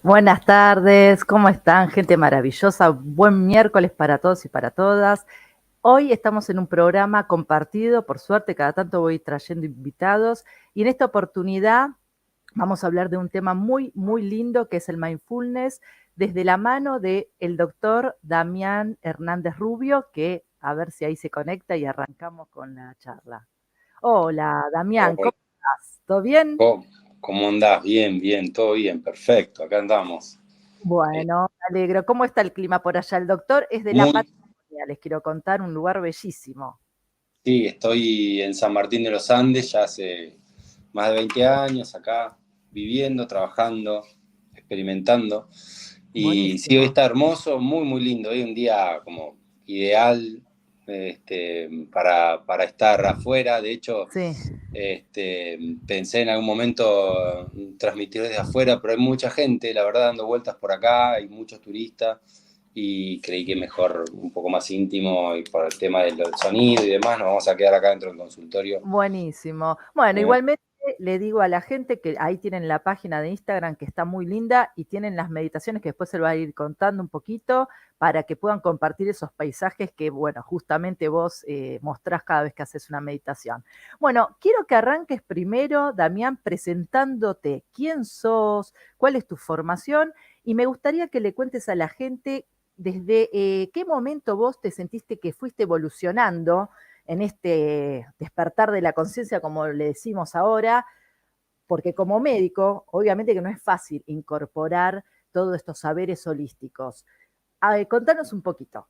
Buenas tardes, ¿cómo están? Gente maravillosa, buen miércoles para todos y para todas. Hoy estamos en un programa compartido, por suerte cada tanto voy trayendo invitados y en esta oportunidad vamos a hablar de un tema muy, muy lindo que es el mindfulness desde la mano del doctor Damián Hernández Rubio, que a ver si ahí se conecta y arrancamos con la charla. Hola, Damián, Hola, ¿cómo estás? ¿Todo bien? ¿cómo andás? Bien, bien, todo bien, perfecto, acá andamos. Eh, Bueno, me alegro. ¿Cómo está el clima por allá? El doctor es de la Muy, Patagonia, les quiero contar, un lugar bellísimo. sí, estoy en San Martín de los Andes ya hace más de 20 años acá, viviendo, trabajando, experimentando. Y sí, hoy Buenísimo. está hermoso, muy, muy lindo. Hoy un día como ideal para estar afuera. De hecho, Sí. pensé en algún momento transmitir desde afuera, pero hay mucha gente, la verdad, dando vueltas por acá, hay muchos turistas y creí que mejor un poco más íntimo y por el tema del sonido y demás, nos vamos a quedar acá dentro del consultorio. Buenísimo. Bueno, Eh, igualmente le digo a la gente que ahí tienen la página de Instagram que está muy linda y tienen las meditaciones que después se lo va a ir contando un poquito para que puedan compartir esos paisajes que, bueno, justamente vos mostrás cada vez que haces una meditación. Bueno, quiero que arranques primero, Damián, presentándote quién sos, cuál es tu formación y me gustaría que le cuentes a la gente desde qué momento vos te sentiste que fuiste evolucionando en este despertar de la conciencia, como le decimos ahora, porque como médico, obviamente que no es fácil incorporar todos estos saberes holísticos. A ver, contanos un poquito.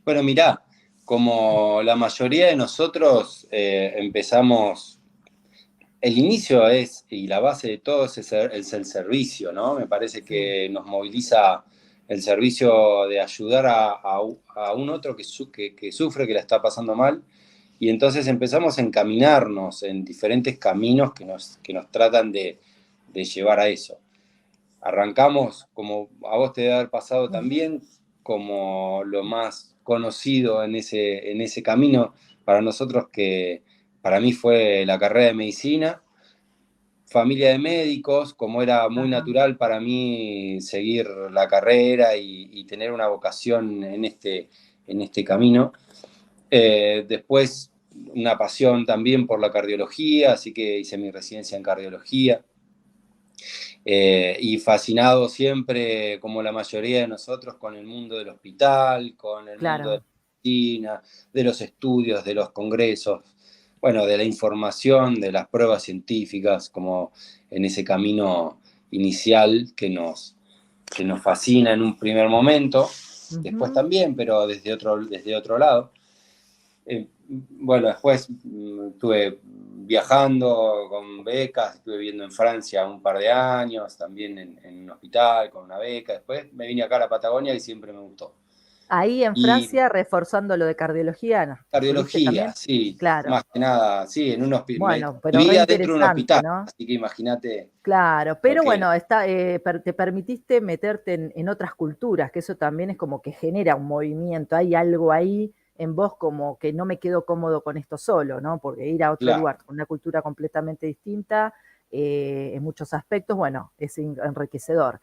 bueno, mirá, como la mayoría de nosotros empezamos, el inicio es, y la base de todo es el servicio, ¿no? Me parece Sí. que nos moviliza el servicio de ayudar a un otro que sufre, que la está pasando mal. Y entonces empezamos a encaminarnos en diferentes caminos que nos tratan de llevar a eso. Arrancamos, como a vos te debe haber pasado Ujú. también, como lo más conocido en ese camino para nosotros, que para mí fue la carrera de medicina, familia de médicos, como era muy Ajá. natural para mí seguir la carrera y tener una vocación en este camino. Después una pasión también por la cardiología, así que hice mi residencia en cardiología. Y fascinado siempre, como la mayoría de nosotros, con el mundo del hospital, con el mundo de la Claro. medicina, de los estudios, de los congresos, bueno, de la información, de las pruebas científicas, como en ese camino inicial que nos fascina en un primer momento, después Ujú. también, pero desde otro lado. Bueno, después estuve viajando con becas, estuve viviendo en Francia un par de años, también en un hospital con una beca. Después me vine acá a la Patagonia y siempre me gustó. Ahí en Y Francia, reforzando lo de cardiología, ¿no? ¿Estuviste cardiología, también? sí, Claro. más que nada, sí, en un hospital. Bueno, pero re Vivía dentro de un interesante, hospital, ¿no? así que imagínate Claro, lo pero que era. bueno, te permitiste meterte en otras culturas, que eso también es como que genera un movimiento, hay algo ahí en vos como que no me quedo cómodo con esto solo, ¿no? Porque ir a otro Claro. lugar con una cultura completamente distinta, en muchos aspectos, bueno, es enriquecedor.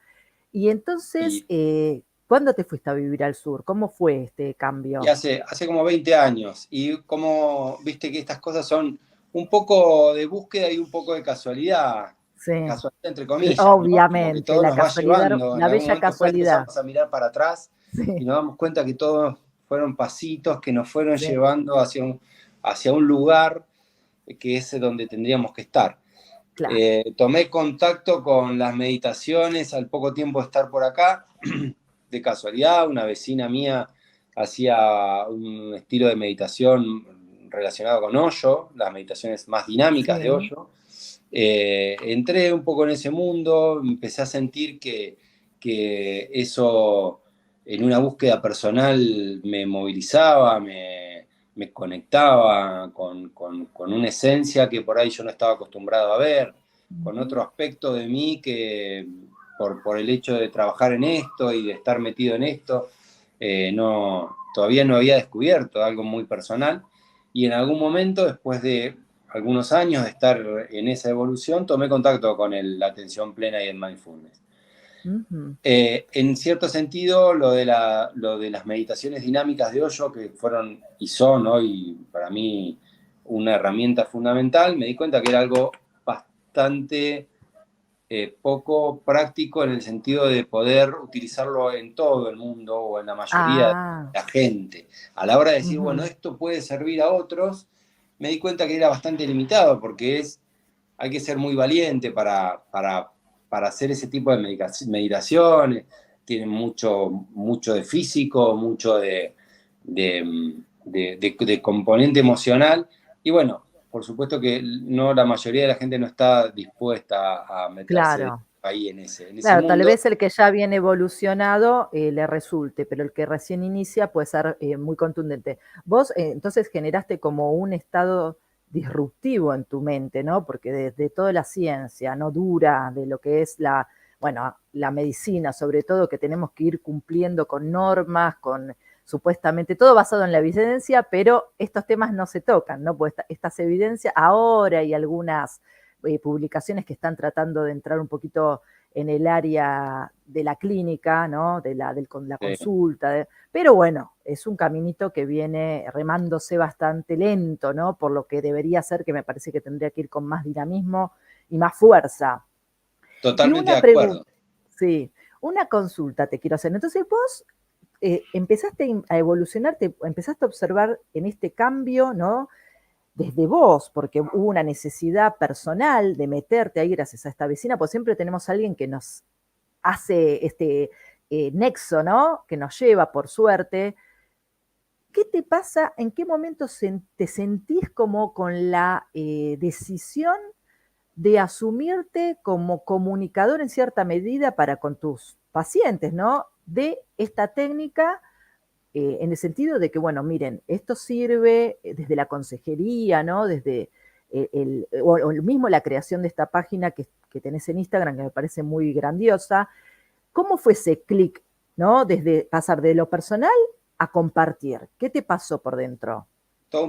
Y entonces, Y, ¿cuándo te fuiste a vivir al sur? ¿Cómo fue este y cambio? hace como 20 años. Y como viste que estas cosas son un poco de búsqueda y un poco de casualidad, Sí, casualidad entre comillas, ¿no? Como que obviamente, todo la nos va casualidad, llevando. En la algún bella momento después casualidad. empezamos a mirar para atrás y Sí, nos damos cuenta que todos fueron pasitos que nos fueron sí, llevando hacia un lugar que es donde tendríamos que estar. claro. Tomé contacto con las meditaciones al poco tiempo de estar por acá, de casualidad, una vecina mía hacía un estilo de meditación relacionado con Osho, las meditaciones más dinámicas de Sí. Osho. Entré un poco en ese mundo, empecé a sentir que eso en una búsqueda personal me movilizaba, me conectaba con una esencia que por ahí yo no estaba acostumbrado a ver, con Ujú. otro aspecto de mí que por el hecho de trabajar en esto y de estar metido en esto, todavía no había descubierto algo muy personal. Y en algún momento, después de algunos años de estar en esa evolución, tomé contacto con la atención plena y el mindfulness. Ujú. En cierto sentido, lo de las meditaciones dinámicas de Osho, que fueron y son hoy para mí una herramienta fundamental, me di cuenta que era algo bastante poco práctico en el sentido de poder utilizarlo en todo el mundo o en la mayoría de Ah, la gente. A la hora de decir, bueno, ujú. esto puede servir a otros, me di cuenta que era bastante limitado porque hay que ser muy valiente para hacer ese tipo de meditaciones. Tienen mucho de físico, mucho de componente emocional. Y bueno, por supuesto que no, la mayoría de la gente no está dispuesta a meterse Claro. ahí en ese Claro, tal mundo. vez el que ya viene evolucionado le resulte, pero el que recién inicia puede ser muy contundente. Vos entonces generaste como un estado disruptivo en tu mente, ¿no? Porque de toda la ciencia, no dura, de lo que es bueno, la medicina, sobre todo, que tenemos que ir cumpliendo con normas, con supuestamente todo basado en la evidencia, pero estos temas no se tocan, ¿no? Pues estas evidencias, ahora hay algunas publicaciones que están tratando de entrar un poquito en el área de la clínica, ¿no? Con la consulta, pero bueno, es un caminito que viene remándose bastante lento, ¿no? Por lo que debería ser, que me parece que tendría que ir con más dinamismo y más fuerza. Y Totalmente de una acuerdo. pregunta, sí, una consulta te quiero hacer. Entonces vos empezaste a evolucionar, empezaste a observar en este cambio, ¿no? Desde vos, porque hubo una necesidad personal de meterte ahí gracias a esta vecina, pues siempre tenemos a alguien que nos hace este nexo, ¿no? Que nos lleva, por suerte. ¿Qué te pasa? ¿En qué momento te sentís como con la decisión de asumirte como comunicador en cierta medida para con tus pacientes, ¿no? De esta técnica en el sentido de que, bueno, miren, esto sirve desde la consejería, ¿no? Desde o mismo la creación de esta página que tenés en Instagram, que me parece muy grandiosa. ¿Cómo fue ese clic, ¿no? Desde pasar de lo personal a compartir. ¿Qué te pasó por dentro? Es todo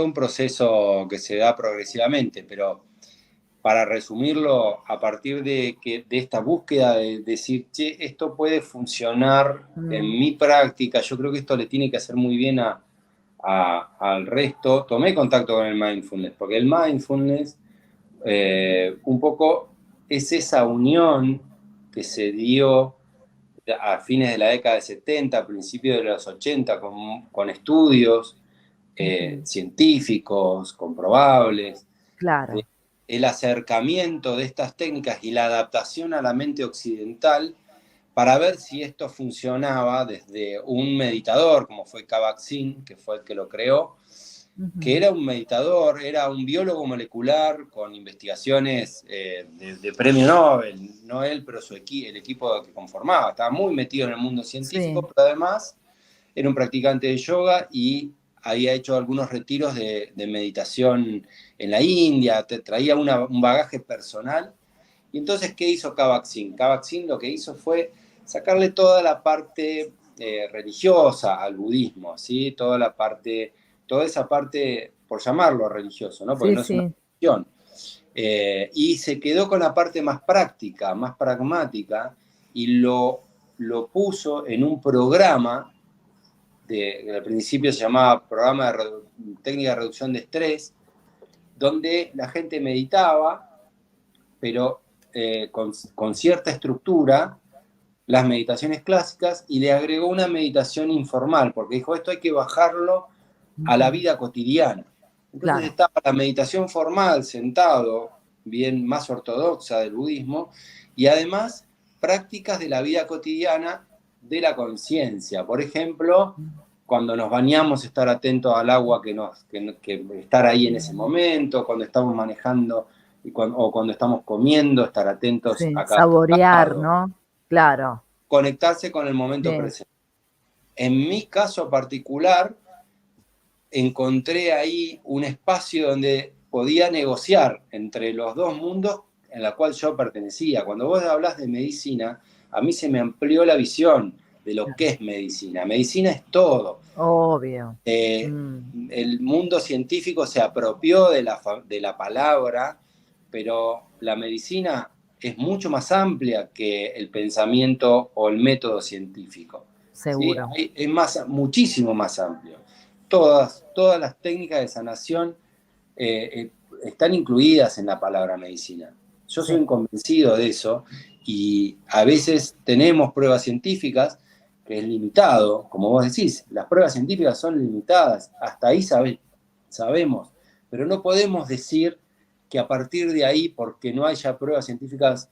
un proceso que se da progresivamente, pero para resumirlo, a partir de esta búsqueda de decir, che, esto puede funcionar en Mm, mi práctica, yo creo que esto le tiene que hacer muy bien al resto, tomé contacto con el mindfulness, porque el mindfulness un poco es esa unión que se dio a fines de la década de 70, a principios de los 80, con estudios ujú, científicos, comprobables, de claro. el acercamiento de estas técnicas y la adaptación a la mente occidental para ver si esto funcionaba desde un meditador, como fue Kabat-Zinn, que fue el que lo creó, que Ujú, era un meditador, era un biólogo molecular con investigaciones de premio Nobel, no él, pero el equipo que conformaba, estaba muy metido en el mundo científico, sí, pero además era un practicante de yoga y había hecho algunos retiros de meditación en la India, te traía un bagaje personal. Y entonces, ¿qué hizo Kabat-Zinn? Kabat-Zinn lo que hizo fue sacarle toda la parte religiosa al budismo, ¿sí? Toda esa parte, por llamarlo religioso, ¿no? Porque sí, no es una sí. religión. Y se quedó con la parte más práctica, más pragmática, y lo puso en un programa que al principio se llamaba Programa de Técnica de Reducción de Estrés, donde la gente meditaba, pero con cierta estructura, las meditaciones clásicas, y le agregó una meditación informal, porque dijo, esto hay que bajarlo a la Ujú, vida cotidiana. Entonces claro. estaba la meditación formal, sentado, bien más ortodoxa del budismo, y además prácticas de la vida cotidiana de la conciencia. Por ejemplo, cuando nos bañamos, estar atentos al agua que estar ahí en ese momento, cuando estamos manejando o cuando estamos comiendo, estar atentos Sí, a cada saborear, bocado, ¿no? Claro. conectarse con el momento Sí. presente. En mi caso particular, encontré ahí un espacio donde podía negociar entre los dos mundos en la cual yo pertenecía. Cuando vos hablas de medicina, a mí se me amplió la visión de lo que es medicina. Medicina es todo. Obvio. Eh, Mm, el mundo científico se apropió de la palabra, pero la medicina es mucho más amplia que el pensamiento o el método científico. ¿Sí? seguro. Es muchísimo más amplio. Todas las técnicas de sanación están incluidas en la palabra medicina. Yo soy Sí, un convencido de eso y a veces tenemos pruebas científicas que es limitado, como vos decís, las pruebas científicas son limitadas, hasta ahí sabemos, pero no podemos decir que a partir de ahí, porque no haya pruebas científicas,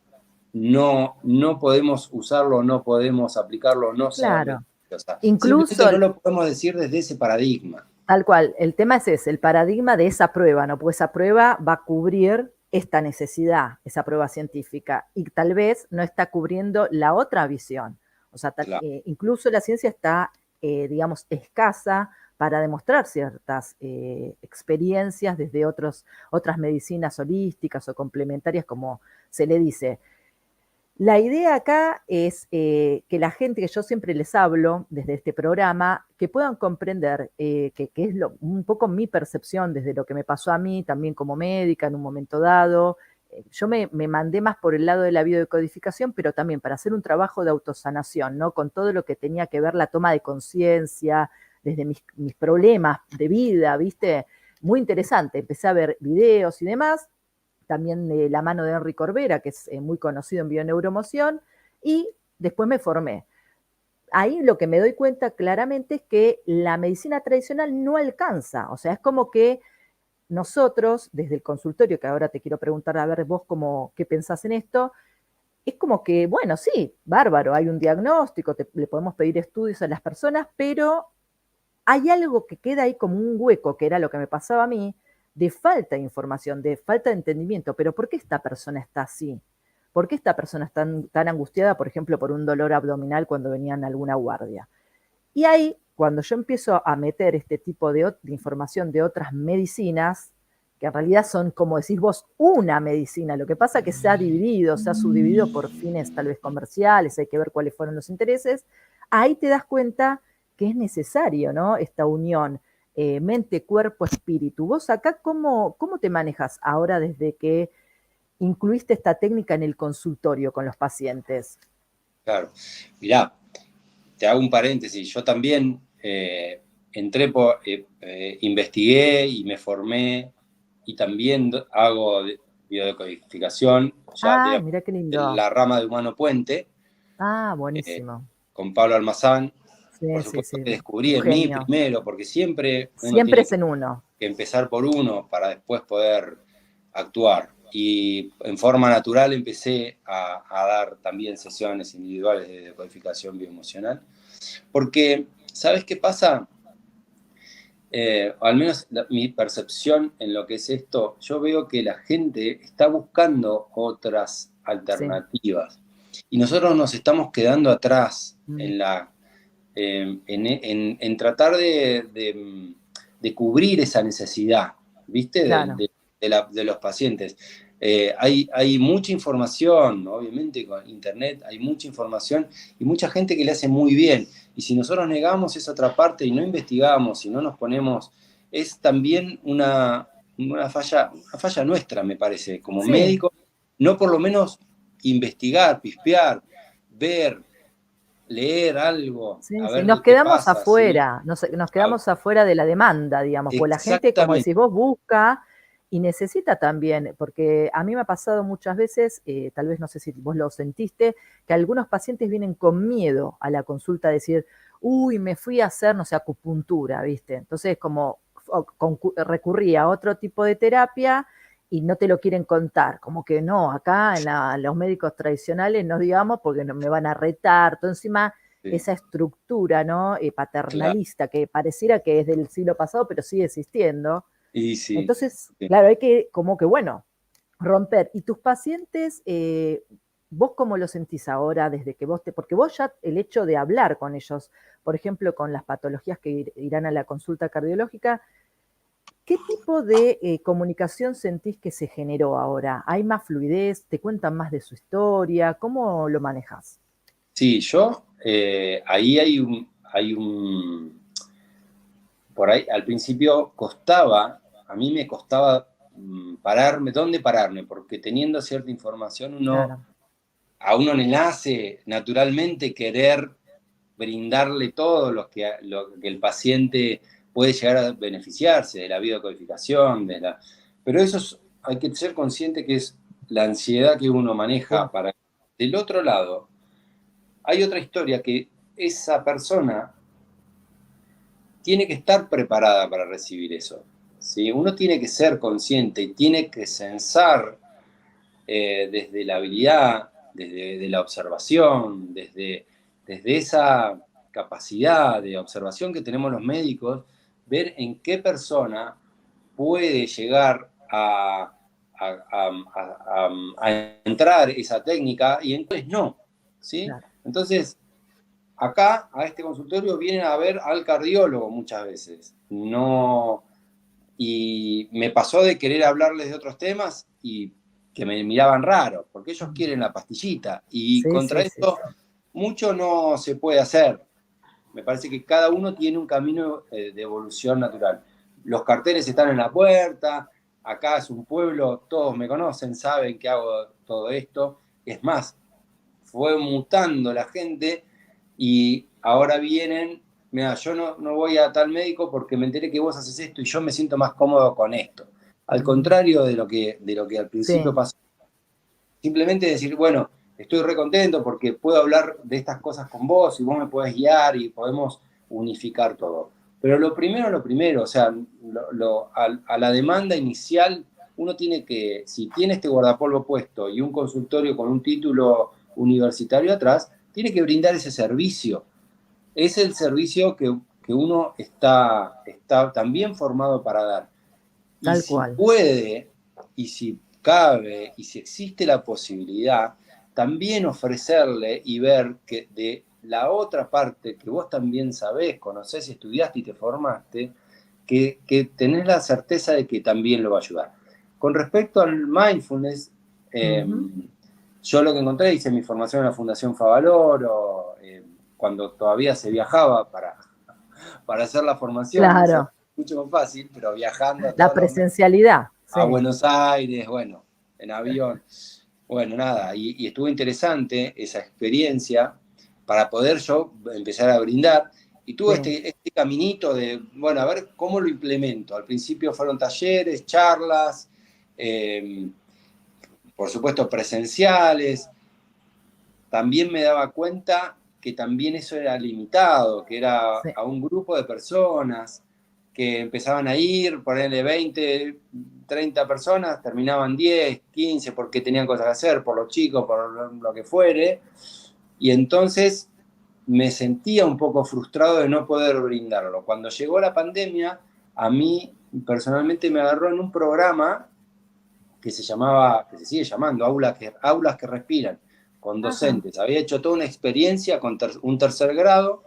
no podemos usarlo, no podemos aplicarlo, no ser claro. beneficiosa. Simplemente Incluso, no lo podemos decir desde ese paradigma. tal cual, el tema es ese, el paradigma de esa prueba, ¿no? Pues esa prueba va a cubrir esta necesidad, esa prueba científica, y tal vez no está cubriendo la otra visión. O sea, Claro. incluso la ciencia está, digamos, escasa para demostrar ciertas experiencias desde otras medicinas holísticas o complementarias, como se le dice. La idea acá es que la gente que yo siempre les hablo desde este programa, que puedan comprender, que es un poco mi percepción desde lo que me pasó a mí, también como médica en un momento dado. Yo me mandé más por el lado de la biodecodificación, pero también para hacer un trabajo de autosanación, ¿no? Con todo lo que tenía que ver la toma de conciencia, desde mis problemas de vida, ¿viste? Muy interesante. Empecé a ver videos y demás, también de la mano de Henry Corbera, que es muy conocido en bioneuromoción, y después me formé. Ahí lo que me doy cuenta claramente es que la medicina tradicional no alcanza, o sea, es como que nosotros, desde el consultorio, que ahora te quiero preguntar, a ver vos cómo, qué pensás en esto, es como que, bueno, sí, bárbaro, hay un diagnóstico, le podemos pedir estudios a las personas, pero hay algo que queda ahí como un hueco, que era lo que me pasaba a mí, de falta de información, de falta de entendimiento. Pero ¿por qué esta persona está así? ¿Por qué esta persona está tan angustiada, por ejemplo, por un dolor abdominal cuando venían a alguna guardia? Y ahí, cuando yo empiezo a meter este tipo de información de otras medicinas, que en realidad son, como decís vos, una medicina, lo que pasa es que se ha subdividido por fines tal vez comerciales, hay que ver cuáles fueron los intereses, ahí te das cuenta que es necesario, ¿no? Esta unión mente, cuerpo, espíritu. ¿Vos acá cómo te manejas ahora desde que incluiste esta técnica en el consultorio con los pacientes? Claro. Mirá, te hago un paréntesis. Yo también investigué y me formé y también hago biodecodificación, ya Ah, de mira qué lindo. la rama de Humano Puente, Ah, eh, buenísimo. con Pablo Almazán. Sí, Por sí, supuesto sí, que descubrí un en mí genio. primero, porque siempre uno Siempre tiene es en uno. que empezar por uno para después poder actuar. Y en forma natural empecé a dar también sesiones individuales de decodificación bioemocional. Porque, ¿sabes qué pasa? Al menos mi percepción en lo que es esto, yo veo que la gente está buscando otras Sí. alternativas. Y nosotros nos estamos quedando atrás Mm, en tratar de cubrir esa necesidad, ¿viste? claro. De los pacientes. Hay mucha información, obviamente con Internet hay mucha información y mucha gente que le hace muy bien. Y si nosotros negamos esa otra parte y no investigamos y no nos ponemos, es también una falla nuestra, me parece, como Sí, médico, no por lo menos investigar, pispear, ver, leer algo, sí, a sí. ver Nos qué quedamos pasa, ¿sí? afuera, nos A- quedamos afuera de la demanda, digamos, pues la gente, como exactamente, decís vos, busca y necesita también, porque a mí me ha pasado muchas veces, tal vez no sé si vos lo sentiste, que algunos pacientes vienen con miedo a la consulta a decir, uy, me fui a hacer, no sé, acupuntura, ¿viste? Entonces, como recurrí a otro tipo de terapia y no te lo quieren contar, como que no, acá en los médicos tradicionales no digamos porque no, me van a retar, todo encima sí, esa estructura, ¿no? claro. Paternalista que pareciera que es del siglo pasado, pero sigue existiendo. Y sí, Entonces, sí. claro, hay que como que, bueno, romper. ¿Y tus pacientes, vos cómo lo sentís ahora desde que porque vos ya el hecho de hablar con ellos, por ejemplo, con las patologías que irán a la consulta cardiológica, ¿qué tipo de comunicación sentís que se generó ahora? ¿Hay más fluidez? ¿Te cuentan más de su historia? ¿Cómo lo manejas? Sí, ahí por ahí al principio costaba, a mí me costaba pararme, dónde pararme, porque teniendo cierta información a uno le nace naturalmente querer brindarle todo lo que el paciente puede llegar a beneficiarse de la biodecodificación, pero hay que ser consciente que es la ansiedad que uno maneja para... Del otro lado, hay otra historia que esa persona tiene que estar preparada para recibir eso, ¿sí? Uno tiene que ser consciente y tiene que sensar desde la habilidad, desde la observación, desde esa capacidad de observación que tenemos los médicos, ver en qué persona puede llegar a entrar esa técnica y entonces no, ¿sí? Claro. Entonces, acá a este consultorio vienen a ver al cardiólogo muchas veces, y me pasó de querer hablarles de otros temas y que me miraban raro, porque ellos quieren la pastillita, y contra esto mucho no se puede hacer. Me parece que cada uno tiene un camino de evolución natural. Los carteles están en la puerta, acá es un pueblo, todos me conocen, saben que hago todo esto. Es más, fue mutando la gente y ahora vienen, mira, yo no voy a tal médico porque me enteré que vos haces esto y yo me siento más cómodo con esto. Al contrario de lo que al principio pasó. Simplemente decir, bueno, estoy re contento porque puedo hablar de estas cosas con vos y vos me podés guiar y podemos unificar todo. Pero lo primero, o sea, a la demanda inicial, uno tiene que, si tiene este guardapolvo puesto y un consultorio con un título universitario atrás, tiene que brindar ese servicio. Es el servicio que uno está también formado para dar. Tal y si cual. puede, y si cabe, y si existe la posibilidad, también ofrecerle y ver que de la otra parte que vos también sabés, conocés, estudiaste y te formaste, que tenés la certeza de que también lo va a ayudar. Con respecto al mindfulness, yo lo que encontré, hice mi formación en la Fundación Favaloro, cuando todavía se viajaba para hacer la formación. Claro. Mucho más fácil, pero viajando la presencialidad a Buenos Aires, bueno, en avión. Bueno, nada, y estuvo interesante esa experiencia para poder yo empezar a brindar. Y tuve este caminito de, bueno, a ver cómo lo implemento. Al principio fueron talleres, charlas, por supuesto presenciales. También me daba cuenta que también eso era limitado, que era a un grupo de personas que empezaban a ir, ponerle 20, 30 personas, terminaban 10, 15, porque tenían cosas que hacer, por los chicos, por lo que fuere, y entonces me sentía un poco frustrado de no poder brindarlo. Cuando llegó la pandemia, a mí personalmente me agarró en un programa que se llamaba, que se sigue llamando, Aulas que Respiran, con docentes. Había hecho toda una experiencia con un tercer grado,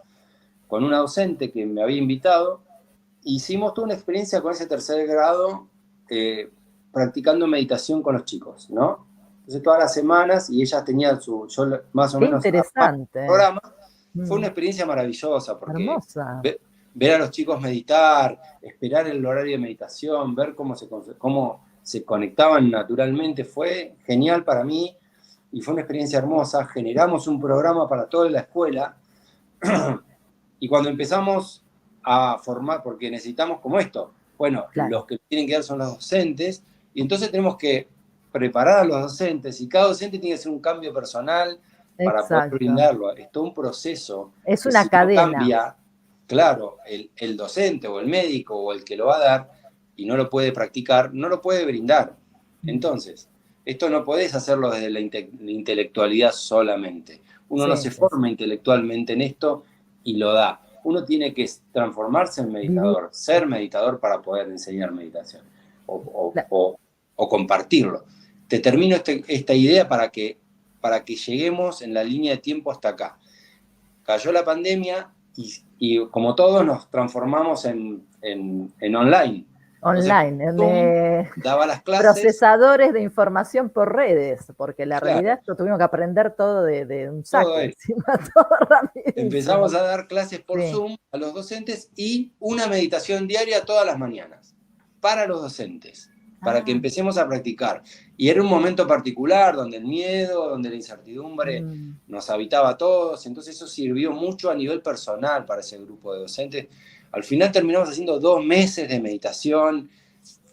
con una docente que me había invitado. Hicimos toda una experiencia con ese tercer grado practicando meditación con los chicos, ¿no? Entonces todas las semanas, y ellas tenían yo más o menos interesante. Programa. Fue una experiencia maravillosa, porque hermosa. Ver a los chicos meditar, esperar el horario de meditación, ver cómo se conectaban naturalmente, fue genial para mí y fue una experiencia hermosa. Generamos un programa para toda la escuela y cuando empezamos a formar, porque necesitamos como esto, bueno, los que tienen que dar son los docentes, y entonces tenemos que preparar a los docentes, y cada docente tiene que hacer un cambio personal para poder brindarlo. Es todo un proceso. Es una cadena. No cambia, claro, el docente o el médico o el que lo va a dar y no lo puede practicar, no lo puede brindar. Entonces, esto no podés hacerlo desde la intelectualidad solamente. Uno no se forma intelectualmente en esto y lo da. Uno tiene que transformarse en meditador, ser meditador para poder enseñar meditación o compartirlo. Te termino esta idea para que lleguemos en la línea de tiempo hasta acá. Cayó la pandemia y como todos nos transformamos en online. Online, daba las clases. Procesadores de información por redes, porque la realidad es que tuvimos que aprender todo de un saco. Todo empezamos a dar clases por Zoom a los docentes y una meditación diaria todas las mañanas para los docentes. para que Ah, empecemos a practicar. Y era un momento particular donde el miedo, donde la incertidumbre mm, nos habitaba a todos, entonces eso sirvió mucho a nivel personal para ese grupo de docentes. Al final terminamos haciendo 2 meses de meditación,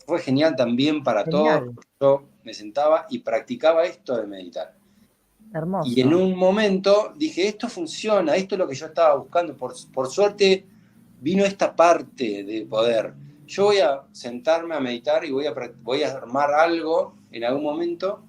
fue genial también para todos, genial, porque yo me sentaba y practicaba esto de meditar. Y en hermoso. un momento dije, esto funciona, esto es lo que yo estaba buscando. Por suerte vino esta parte de poder. Yo voy a sentarme a meditar y voy a armar algo en algún momento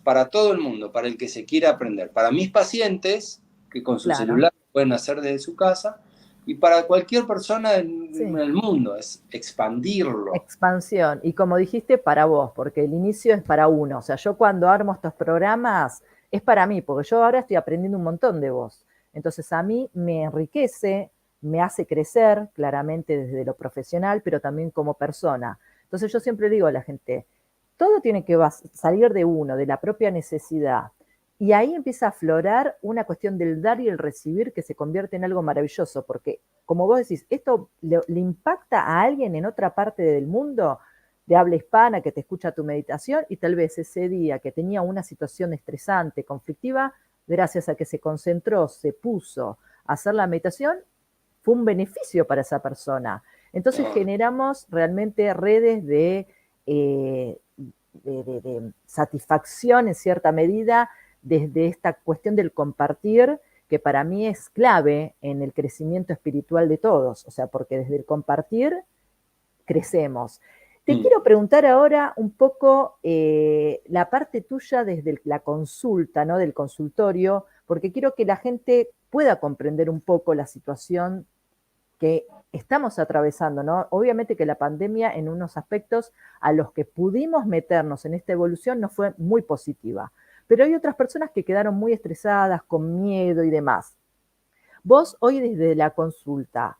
para todo el mundo, para el que se quiera aprender. Para mis pacientes, que con su Claro, celular pueden hacer desde su casa, y para cualquier persona en sí. el mundo, es expandirlo. Expansión. Y como dijiste, para vos, porque el inicio es para uno. O sea, yo cuando armo estos programas es para mí, porque yo ahora estoy aprendiendo un montón de vos. Entonces a mí me enriquece, me hace crecer, claramente desde lo profesional, pero también como persona. Entonces yo siempre digo a la gente, todo tiene que salir de uno, de la propia necesidad. Y ahí empieza a aflorar una cuestión del dar y el recibir que se convierte en algo maravilloso, porque como vos decís, esto le impacta a alguien en otra parte del mundo de habla hispana que te escucha tu meditación y tal vez ese día que tenía una situación estresante, conflictiva, gracias a que se concentró, se puso a hacer la meditación, fue un beneficio para esa persona. Entonces No, generamos realmente redes eh, de satisfacción en cierta medida desde esta cuestión del compartir, que para mí es clave en el crecimiento espiritual de todos, o sea, porque desde el compartir crecemos. Te mm, quiero preguntar ahora un poco la parte tuya desde la consulta, ¿no? Del consultorio, porque quiero que la gente pueda comprender un poco la situación que estamos atravesando, ¿no? Obviamente que la pandemia en unos aspectos a los que pudimos meternos en esta evolución no fue muy positiva, pero hay otras personas que quedaron muy estresadas, con miedo y demás. Vos hoy desde la consulta,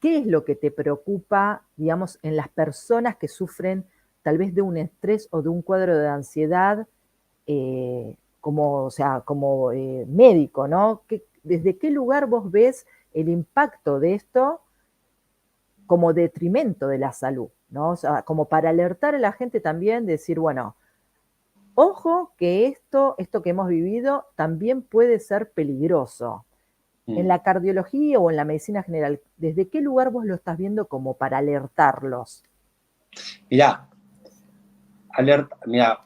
¿qué es lo que te preocupa, digamos, en las personas que sufren tal vez de un estrés o de un cuadro de ansiedad como, o sea, como médico, ¿no? ¿Desde qué lugar vos ves el impacto de esto como detrimento de la salud, ¿no? O sea, como para alertar a la gente también, de decir, bueno, ojo que esto que hemos vivido también puede ser peligroso. En mm. la cardiología o en la medicina general, ¿desde qué lugar vos lo estás viendo como para alertarlos? Mirá, mira,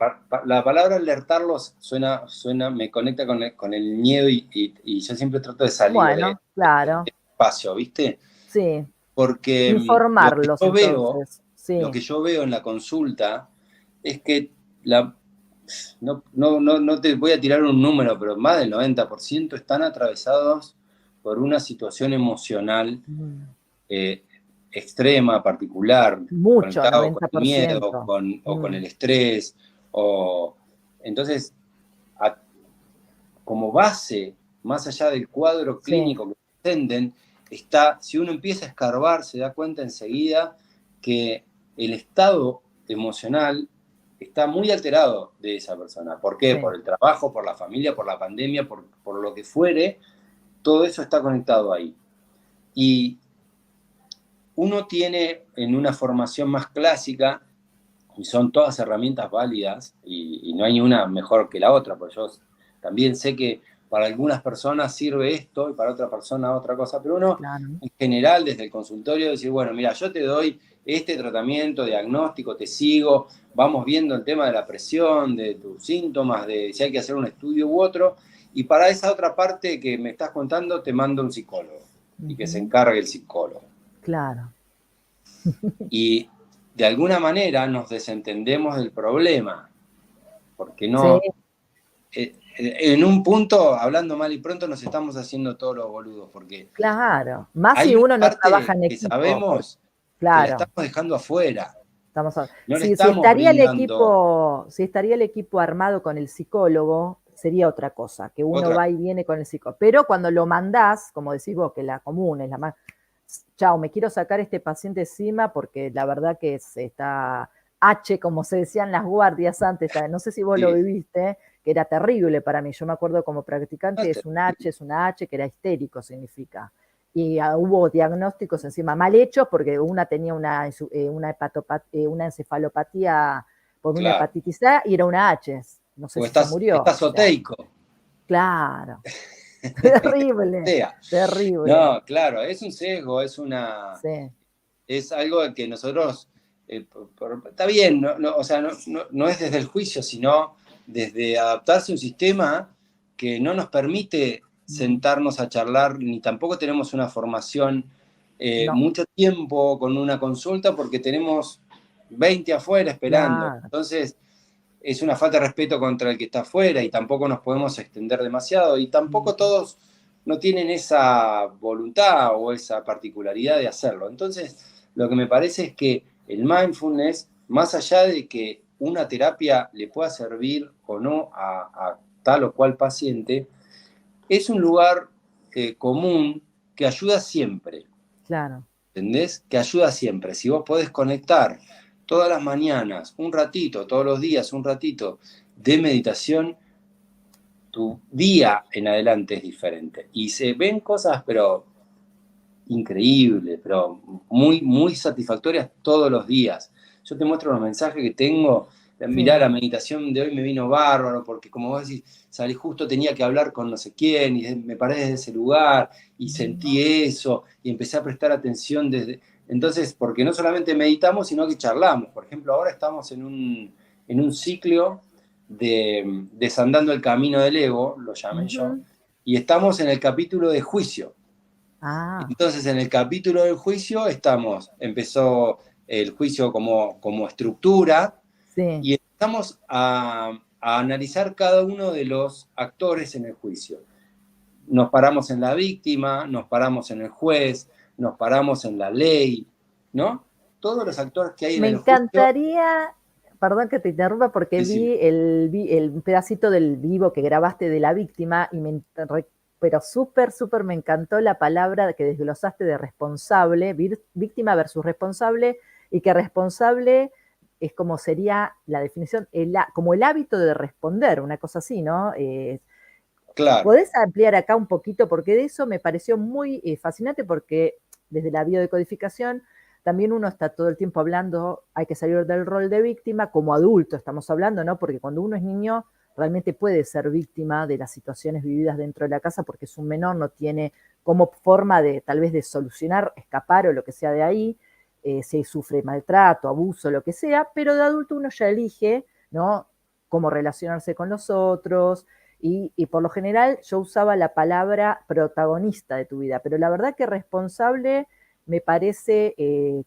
la palabra alertarlos suena, me conecta con el miedo y yo siempre trato de salir Bueno, de claro, espacio, ¿viste? sí, Porque informarlos entonces, lo sí, que yo veo en la consulta es que no te voy a tirar un número, pero más del 90% están atravesados por una situación emocional mm, eh, extrema, particular, mucho, conectado con el miedo 90%. o con Mm, el estrés. Entonces, a- como base, más allá del cuadro sí, clínico que presenten, está, si uno empieza a escarbar, se da cuenta enseguida que el estado emocional está muy alterado de esa persona. ¿Por qué? sí, Por el trabajo, por la familia, por la pandemia, por lo que fuere, todo eso está conectado ahí. Y uno tiene en una formación más clásica, y son todas herramientas válidas, y no hay una mejor que la otra, porque yo también sé que para algunas personas sirve esto y para otra persona otra cosa, pero uno claro. en general desde el consultorio decir, bueno, mira, yo te doy este tratamiento, diagnóstico, te sigo, vamos viendo el tema de la presión, de tus síntomas, de si hay que hacer un estudio u otro, y para esa otra parte que me estás contando te mando un psicólogo y que se Ujú, encargue el psicólogo. claro. Y de alguna manera nos desentendemos del problema, porque Sí, no, en un punto, hablando mal y pronto, nos estamos haciendo todos los boludos, porque claro. Más si hay una uno no trabaja parte en que equipo, sabemos que la claro. estamos dejando afuera, no le Si estamos estaría el brindando equipo, si estaría el equipo armado con el psicólogo, sería otra cosa, que uno otra. va y viene con el psicólogo. Pero cuando lo mandás, como decís vos, que la común es la más, chao, me quiero sacar este paciente encima porque la verdad que se está H, como se decían las guardias antes, no sé si vos lo Sí, viviste, que era terrible para mí. Yo me acuerdo como practicante, es una H, que era histérico, significa y hubo diagnósticos encima mal hechos porque una tenía una encefalopatía por una claro. hepatitis A y era una H. No sé O si se murió. estás O sea, oteico. claro. Terrible, Sea. terrible. No, claro, es un sesgo, Sí. es algo que nosotros, está bien, o sea, no es desde el juicio, sino desde adaptarse a un sistema que no nos permite sentarnos a charlar, ni tampoco tenemos una formación No, mucho tiempo con una consulta porque tenemos 20 afuera esperando. claro. Entonces, es una falta de respeto contra el que está afuera y tampoco nos podemos extender demasiado y tampoco todos no tienen esa voluntad o esa particularidad de hacerlo. Entonces, lo que me parece es que el mindfulness, más allá de que una terapia le pueda servir o no a tal o cual paciente, es un lugar común que ayuda siempre. Claro. ¿Entendés? Que ayuda siempre. Si vos podés conectar todas las mañanas, un ratito, todos los días, un ratito de meditación, tu día en adelante es diferente. Y se ven cosas, pero increíbles, pero muy, muy satisfactorias todos los días. Yo te muestro los mensajes que tengo. Mirá, Sí. la meditación de hoy me vino bárbaro, porque como vos decís, salí justo, tenía que hablar con no sé quién, y me paré desde ese lugar, y sentí eso, y empecé a prestar atención desde... Entonces, porque no solamente meditamos, sino que charlamos. Por ejemplo, ahora estamos en un ciclo de desandando el camino del ego, lo llamé yo, Ujú. y estamos en el capítulo de juicio. Ah, Entonces, en el capítulo del juicio empezó el juicio como estructura sí. y empezamos a analizar cada uno de los actores en el juicio. Nos paramos en la víctima, nos paramos en el juez, nos paramos en la ley, ¿no? Todos los actores que hay en Me el juicio. encantaría, perdón que te interrumpa, porque Decime. vi el pedacito del vivo que grabaste de la víctima, pero súper, súper me encantó la palabra que desglosaste de responsable, víctima versus responsable, y que responsable es como sería la definición, como el hábito de responder, una cosa así, ¿no? Claro, ¿Podés ampliar acá un poquito? Porque de eso me pareció muy fascinante, porque desde la biodecodificación también uno está todo el tiempo hablando, hay que salir del rol de víctima, como adulto estamos hablando, ¿no? Porque cuando uno es niño realmente puede ser víctima de las situaciones vividas dentro de la casa porque es un menor, no tiene como forma de tal vez de solucionar, escapar o lo que sea de ahí, si sufre maltrato, abuso, lo que sea, pero de adulto uno ya elige, ¿no? Cómo relacionarse con los otros, y por lo general yo usaba la palabra protagonista de tu vida, pero la verdad que responsable me parece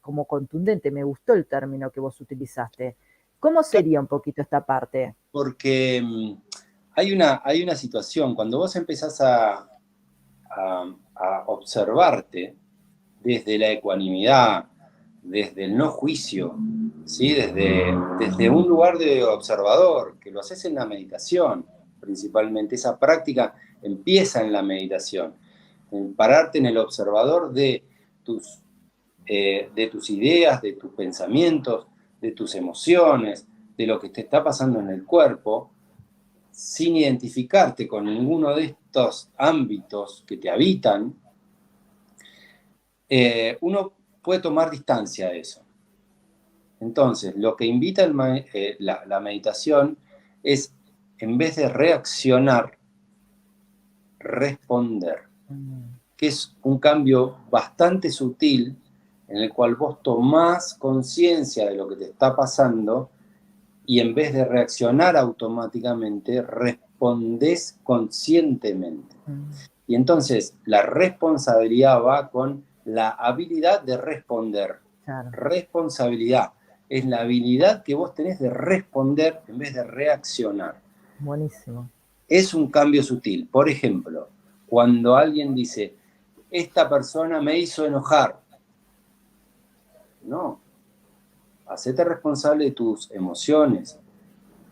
como contundente, me gustó el término que vos utilizaste. ¿Cómo sería un poquito esta parte? porque hay una situación, cuando vos empezás a observarte desde la ecuanimidad, desde el no juicio, ¿sí? Desde un lugar de observador, que lo haces en la meditación, principalmente. Esa práctica empieza en la meditación, en pararte en el observador de tus ideas, de tus pensamientos, de tus emociones, de lo que te está pasando en el cuerpo, sin identificarte con ninguno de estos ámbitos que te habitan, uno puede tomar distancia de eso. Entonces, lo que invita la meditación es, en vez de reaccionar, responder, que es un cambio bastante sutil en el cual vos tomás conciencia de lo que te está pasando y en vez de reaccionar automáticamente, respondés conscientemente. Y entonces la responsabilidad va con la habilidad de responder. Claro. Responsabilidad es la habilidad que vos tenés de responder en vez de reaccionar. Buenísimo. Es un cambio sutil. Por ejemplo, cuando alguien dice, esta persona me hizo enojar. No, hacete responsable de tus emociones.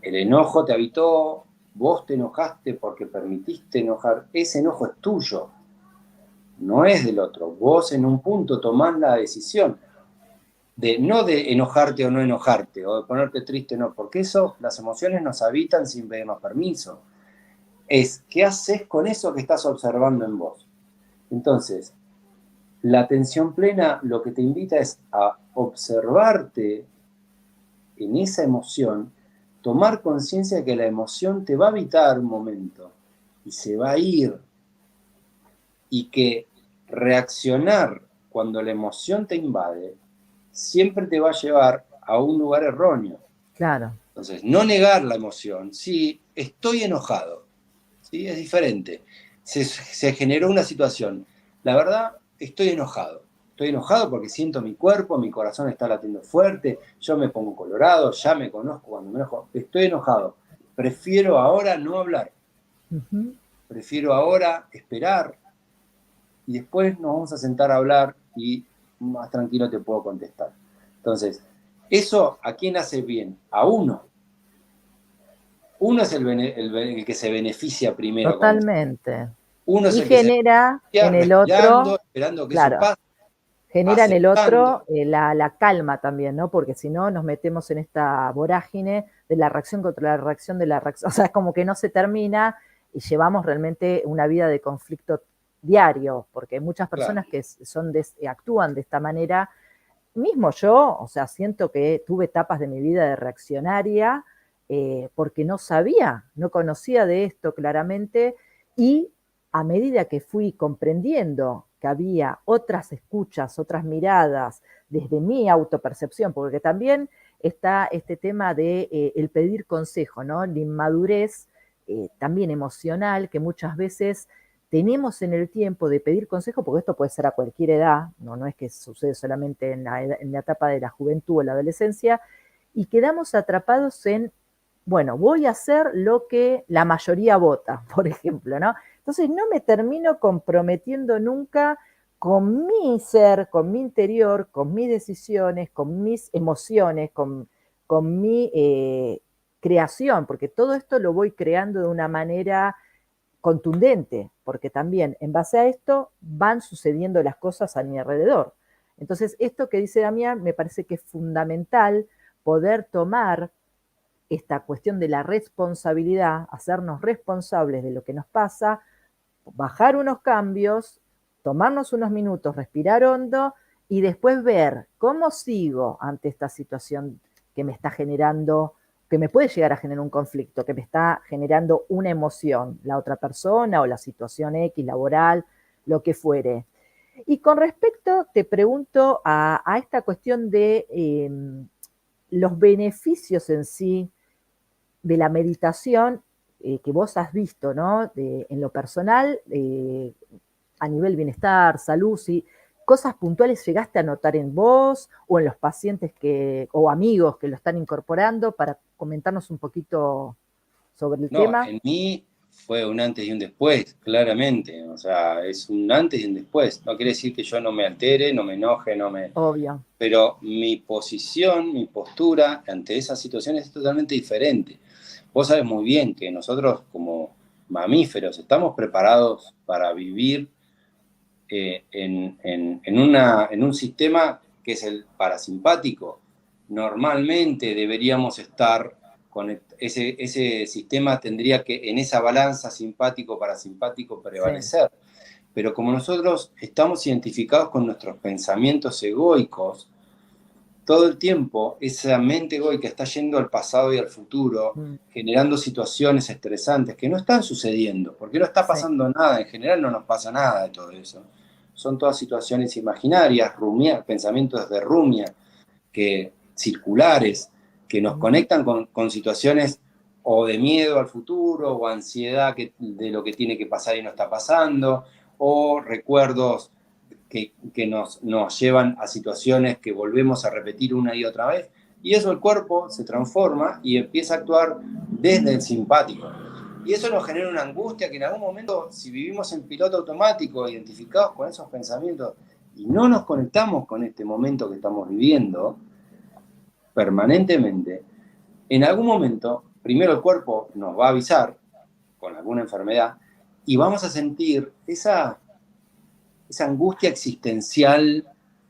El enojo te habitó, vos te enojaste porque permitiste enojar. Ese enojo es tuyo, no es del otro. Vos en un punto tomás la decisión no de enojarte o no enojarte, o de ponerte triste, no, porque eso, las emociones nos habitan sin pedirnos permiso. Es qué haces con eso que estás observando en vos. Entonces, la atención plena lo que te invita es a observarte en esa emoción, tomar conciencia de que la emoción te va a habitar un momento y se va a ir, y que reaccionar cuando la emoción te invade siempre te va a llevar a un lugar erróneo. Claro. Entonces, no negar la emoción. Sí, estoy enojado. ¿Sí? Es diferente. Se generó una situación. La verdad, estoy enojado. Estoy enojado porque siento mi cuerpo, mi corazón está latiendo fuerte, yo me pongo colorado, ya me conozco cuando me enojo. Estoy enojado. Prefiero ahora no hablar. Uh-huh. Prefiero ahora esperar y después nos vamos a sentar a hablar y más tranquilo te puedo contestar. Entonces, ¿eso a quién hace bien? A uno. Uno es el que se beneficia primero con eso. Totalmente. Uno es Y el que se genera beneficia en el respirando, otro, esperando que eso claro, pase, genera en el otro aceptando. la calma también, ¿no? Porque si no nos metemos en esta vorágine de la reacción contra la reacción de la reacción, o sea, es como que no se termina y llevamos realmente una vida de conflicto diario, porque hay muchas Claro. personas que actúan de esta manera. Mismo yo, o sea, siento que tuve etapas de mi vida de reaccionaria porque no sabía, no conocía de esto claramente y a medida que fui comprendiendo que había otras escuchas, otras miradas desde mi autopercepción, porque también está este tema de el pedir consejo, ¿no? La inmadurez también emocional que muchas veces tenemos en el tiempo de pedir consejo, porque esto puede ser a cualquier edad, no es que sucede solamente en la etapa de la juventud o la adolescencia, y quedamos atrapados en, bueno, voy a hacer lo que la mayoría vota, por ejemplo, ¿no? Entonces no me termino comprometiendo nunca con mi ser, con mi interior, con mis decisiones, con mis emociones, con mi creación, porque todo esto lo voy creando de una manera contundente, porque también en base a esto van sucediendo las cosas a mi alrededor. Entonces, esto que dice Damián me parece que es fundamental poder tomar esta cuestión de la responsabilidad, hacernos responsables de lo que nos pasa, bajar unos cambios, tomarnos unos minutos, respirar hondo y después ver cómo sigo ante esta situación que me está generando, que me puede llegar a generar un conflicto, que me está generando una emoción, la otra persona o la situación X, laboral, lo que fuere. Y con respecto, te pregunto a esta cuestión de los beneficios en sí de la meditación que vos has visto, ¿no? En lo personal, a nivel bienestar, salud, si cosas puntuales llegaste a notar en vos o en los pacientes o amigos que lo están incorporando para comentarnos un poquito sobre el No, tema. en mí fue un antes y un después, claramente. O sea, es un antes y un después. No quiere decir que yo no me altere, no me enoje, no me... Obvio. Pero mi posición, mi postura ante esas situaciones es totalmente diferente. Vos sabés muy bien que nosotros como mamíferos estamos preparados para vivir en un sistema que es el parasimpático. Normalmente deberíamos estar con ese sistema, tendría que en esa balanza simpático-parasimpático Sí. prevalecer. Pero como nosotros estamos identificados con nuestros pensamientos egoicos, todo el tiempo esa mente egoica está yendo al pasado y al futuro, generando situaciones estresantes que no están sucediendo, porque no está pasando nada, en general no nos pasa nada de todo eso. Son todas situaciones imaginarias, pensamientos de rumia, circulares, que nos conectan con situaciones o de miedo al futuro, o ansiedad de lo que tiene que pasar y no está pasando, o recuerdos que nos llevan a situaciones que volvemos a repetir una y otra vez, y eso el cuerpo se transforma y empieza a actuar desde el simpático. Y eso nos genera una angustia que en algún momento, si vivimos en piloto automático, identificados con esos pensamientos, y no nos conectamos con este momento que estamos viviendo permanentemente, en algún momento, primero el cuerpo nos va a avisar con alguna enfermedad y vamos a sentir esa angustia existencial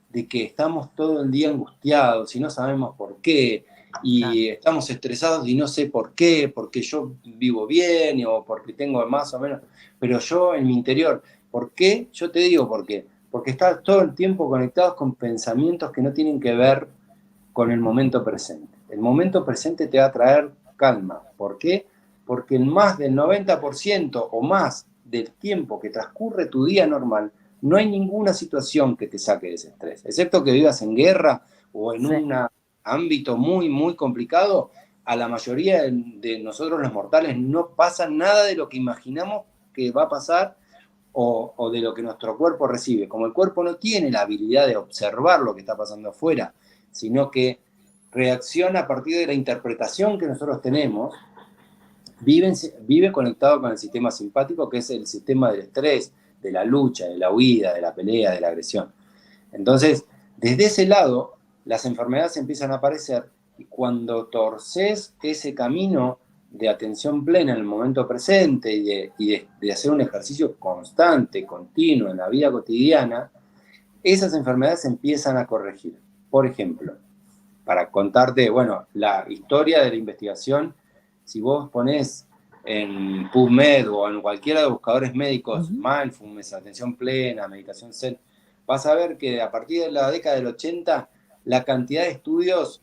de que estamos todo el día angustiados y no sabemos por qué, y estamos estresados y no sé por qué, porque yo vivo bien o porque tengo más o menos, pero yo en mi interior, ¿por qué? Yo te digo por qué. Porque estás todo el tiempo conectados con pensamientos que no tienen que ver con el momento presente. El momento presente te va a traer calma. ¿Por qué? Porque en más del 90% o más del tiempo que transcurre tu día normal, no hay ninguna situación que te saque de ese estrés. Excepto que vivas en guerra o en un ámbito muy, muy complicado, a la mayoría de nosotros los mortales no pasa nada de lo que imaginamos que va a pasar o de lo que nuestro cuerpo recibe. Como el cuerpo no tiene la habilidad de observar lo que está pasando afuera, sino que reacciona a partir de la interpretación que nosotros tenemos, vive conectado con el sistema simpático, que es el sistema del estrés, de la lucha, de la huida, de la pelea, de la agresión. Entonces, desde ese lado, las enfermedades empiezan a aparecer y cuando torces ese camino de atención plena en el momento presente y de hacer un ejercicio constante, continuo en la vida cotidiana, esas enfermedades empiezan a corregir. Por ejemplo, para contarte, bueno, la historia de la investigación, si vos ponés en PubMed o en cualquiera de los buscadores médicos, mindfulness, atención plena, meditación zen, vas a ver que a partir de la década del 80, la cantidad de estudios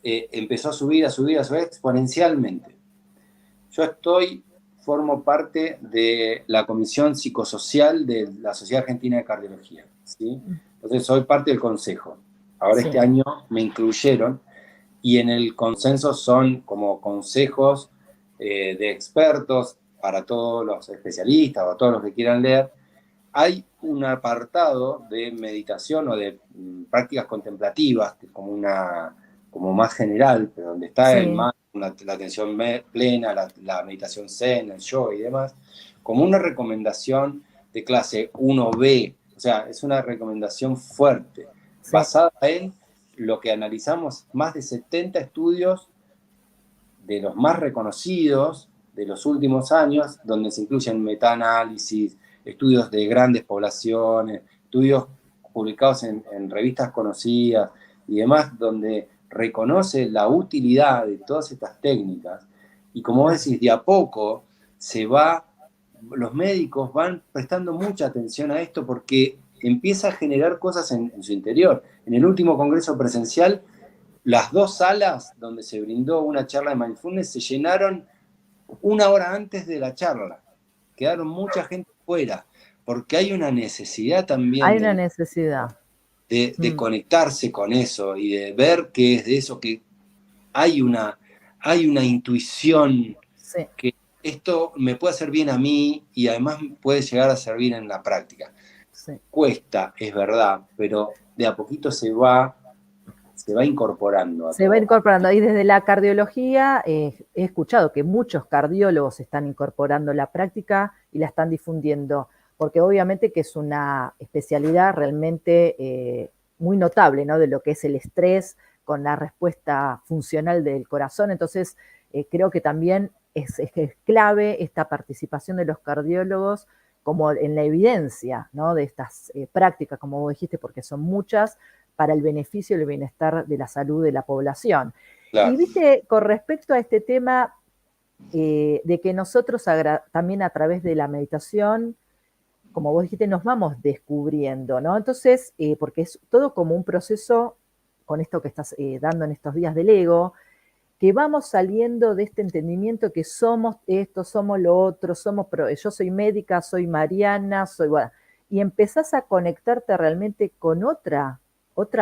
empezó a subir exponencialmente. Yo formo parte de la Comisión Psicosocial de la Sociedad Argentina de Cardiología, ¿sí? Entonces soy parte del consejo. Ahora este año me incluyeron y en el consenso son como consejos de expertos para todos los especialistas o todos los que quieran leer. Hay un apartado de meditación o de prácticas contemplativas, que es como más general, pero donde está la atención plena, la meditación zen, el yoga y demás, como una recomendación de clase 1B, o sea, es una recomendación fuerte, basada en lo que analizamos, más de 70 estudios de los más reconocidos de los últimos años, donde se incluyen metaanálisis, estudios de grandes poblaciones, estudios publicados en revistas conocidas y demás, donde reconoce la utilidad de todas estas técnicas. Y como vos decís, de a poco los médicos van prestando mucha atención a esto porque empieza a generar cosas en su interior. En el último congreso presencial, las 2 salas donde se brindó una charla de mindfulness se llenaron 1 hora antes de la charla. Quedaron mucha gente fuera, porque hay una necesidad también hay una necesidad de conectarse con eso y de ver que es de eso que hay una intuición que esto me puede hacer bien a mí y además puede llegar a servir en la práctica. Cuesta, es verdad, pero de a poquito se va incorporando. Se va incorporando. Y desde la cardiología he escuchado que muchos cardiólogos están incorporando la práctica y la están difundiendo, porque obviamente que es una especialidad realmente muy notable, ¿no? De lo que es el estrés con la respuesta funcional del corazón. Entonces, creo que también es clave esta participación de los cardiólogos como en la evidencia, ¿no? De estas prácticas, como vos dijiste, porque son muchas, para el beneficio y el bienestar de la salud de la población. Claro. Y viste, con respecto a este tema de que nosotros también a través de la meditación, como vos dijiste, nos vamos descubriendo, ¿no? Entonces, porque es todo como un proceso, con esto que estás dando en estos días del ego, que vamos saliendo de este entendimiento que somos esto, somos lo otro, yo soy médica, soy Mariana, bueno, y empezás a conectarte realmente con otra